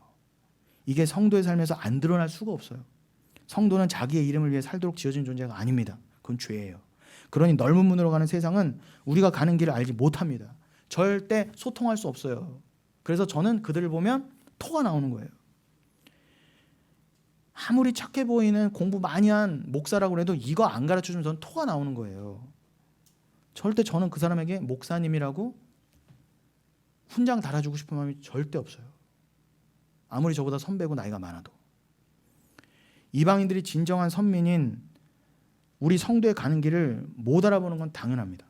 이게 성도의 삶에서 안 드러날 수가 없어요. 성도는 자기의 이름을 위해 살도록 지어진 존재가 아닙니다. 그건 죄예요. 그러니 넓은 문으로 가는 세상은 우리가 가는 길을 알지 못합니다. 절대 소통할 수 없어요. 그래서 저는 그들을 보면 토가 나오는 거예요. 아무리 착해 보이는 공부 많이 한 목사라고 해도 이거 안 가르쳐주면 저는 토가 나오는 거예요. 절대 저는 그 사람에게 목사님이라고 훈장 달아주고 싶은 마음이 절대 없어요. 아무리 저보다 선배고 나이가 많아도. 이방인들이 진정한 선민인 우리 성도에 가는 길을 못 알아보는 건 당연합니다.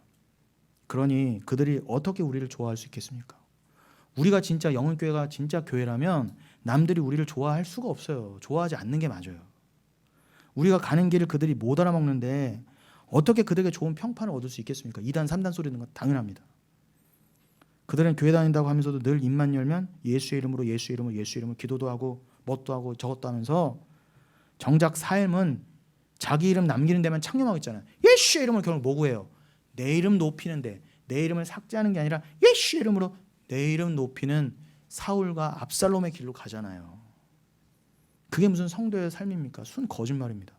그러니 그들이 어떻게 우리를 좋아할 수 있겠습니까? 우리가 진짜 영혼교회가 진짜 교회라면 남들이 우리를 좋아할 수가 없어요. 좋아하지 않는 게 맞아요. 우리가 가는 길을 그들이 못 알아먹는데 어떻게 그들에게 좋은 평판을 얻을 수 있겠습니까? 2단 3단 소리 듣는 건 당연합니다. 그들은 교회 다닌다고 하면서도 늘 입만 열면 예수의 이름으로 예수의 이름으로 예수의 이름으로 기도도 하고 뭣도 하고 저것도 하면서 정작 삶은 자기 이름 남기는 데만 창념하고 있잖아요. 예수의 이름으로 결국 뭐고 해요? 내 이름 높이는데 내 이름을 삭제하는 게 아니라 예수의 이름으로 내 이름 높이는 사울과 압살롬의 길로 가잖아요. 그게 무슨 성도의 삶입니까? 순 거짓말입니다.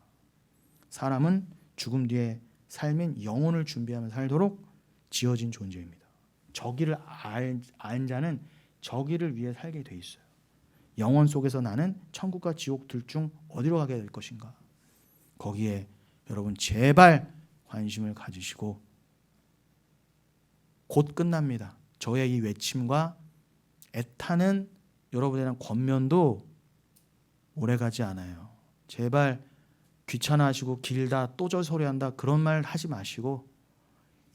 사람은 죽음 뒤에 삶인 영혼을 준비하며 살도록 지어진 존재입니다. 저기를 안 자는 저기를 위해 살게 돼 있어요. 영혼 속에서 나는 천국과 지옥 둘 중 어디로 가게 될 것인가? 거기에 여러분 제발 관심을 가지시고 곧 끝납니다. 저의 이 외침과 애타는 여러분에 대한 권면도 오래가지 않아요. 제발 귀찮아하시고 길다 또절 소리한다 그런 말 하지 마시고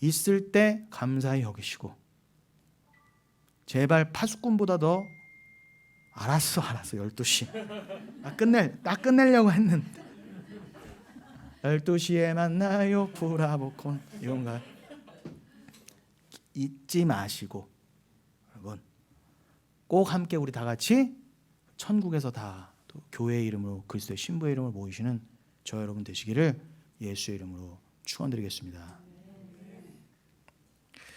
있을 때 감사히 여기시고 제발 파수꾼보다 더 알았어 12시 나 끝내려고 했는데 12시에 만나요 브라보콘 이건가 잊지 마시고 여러분 꼭 함께 우리 다 같이 천국에서 다 또 교회의 이름으로 그리스도의 신부의 이름을 모이시는 저 여러분 되시기를 예수의 이름으로 축원드리겠습니다.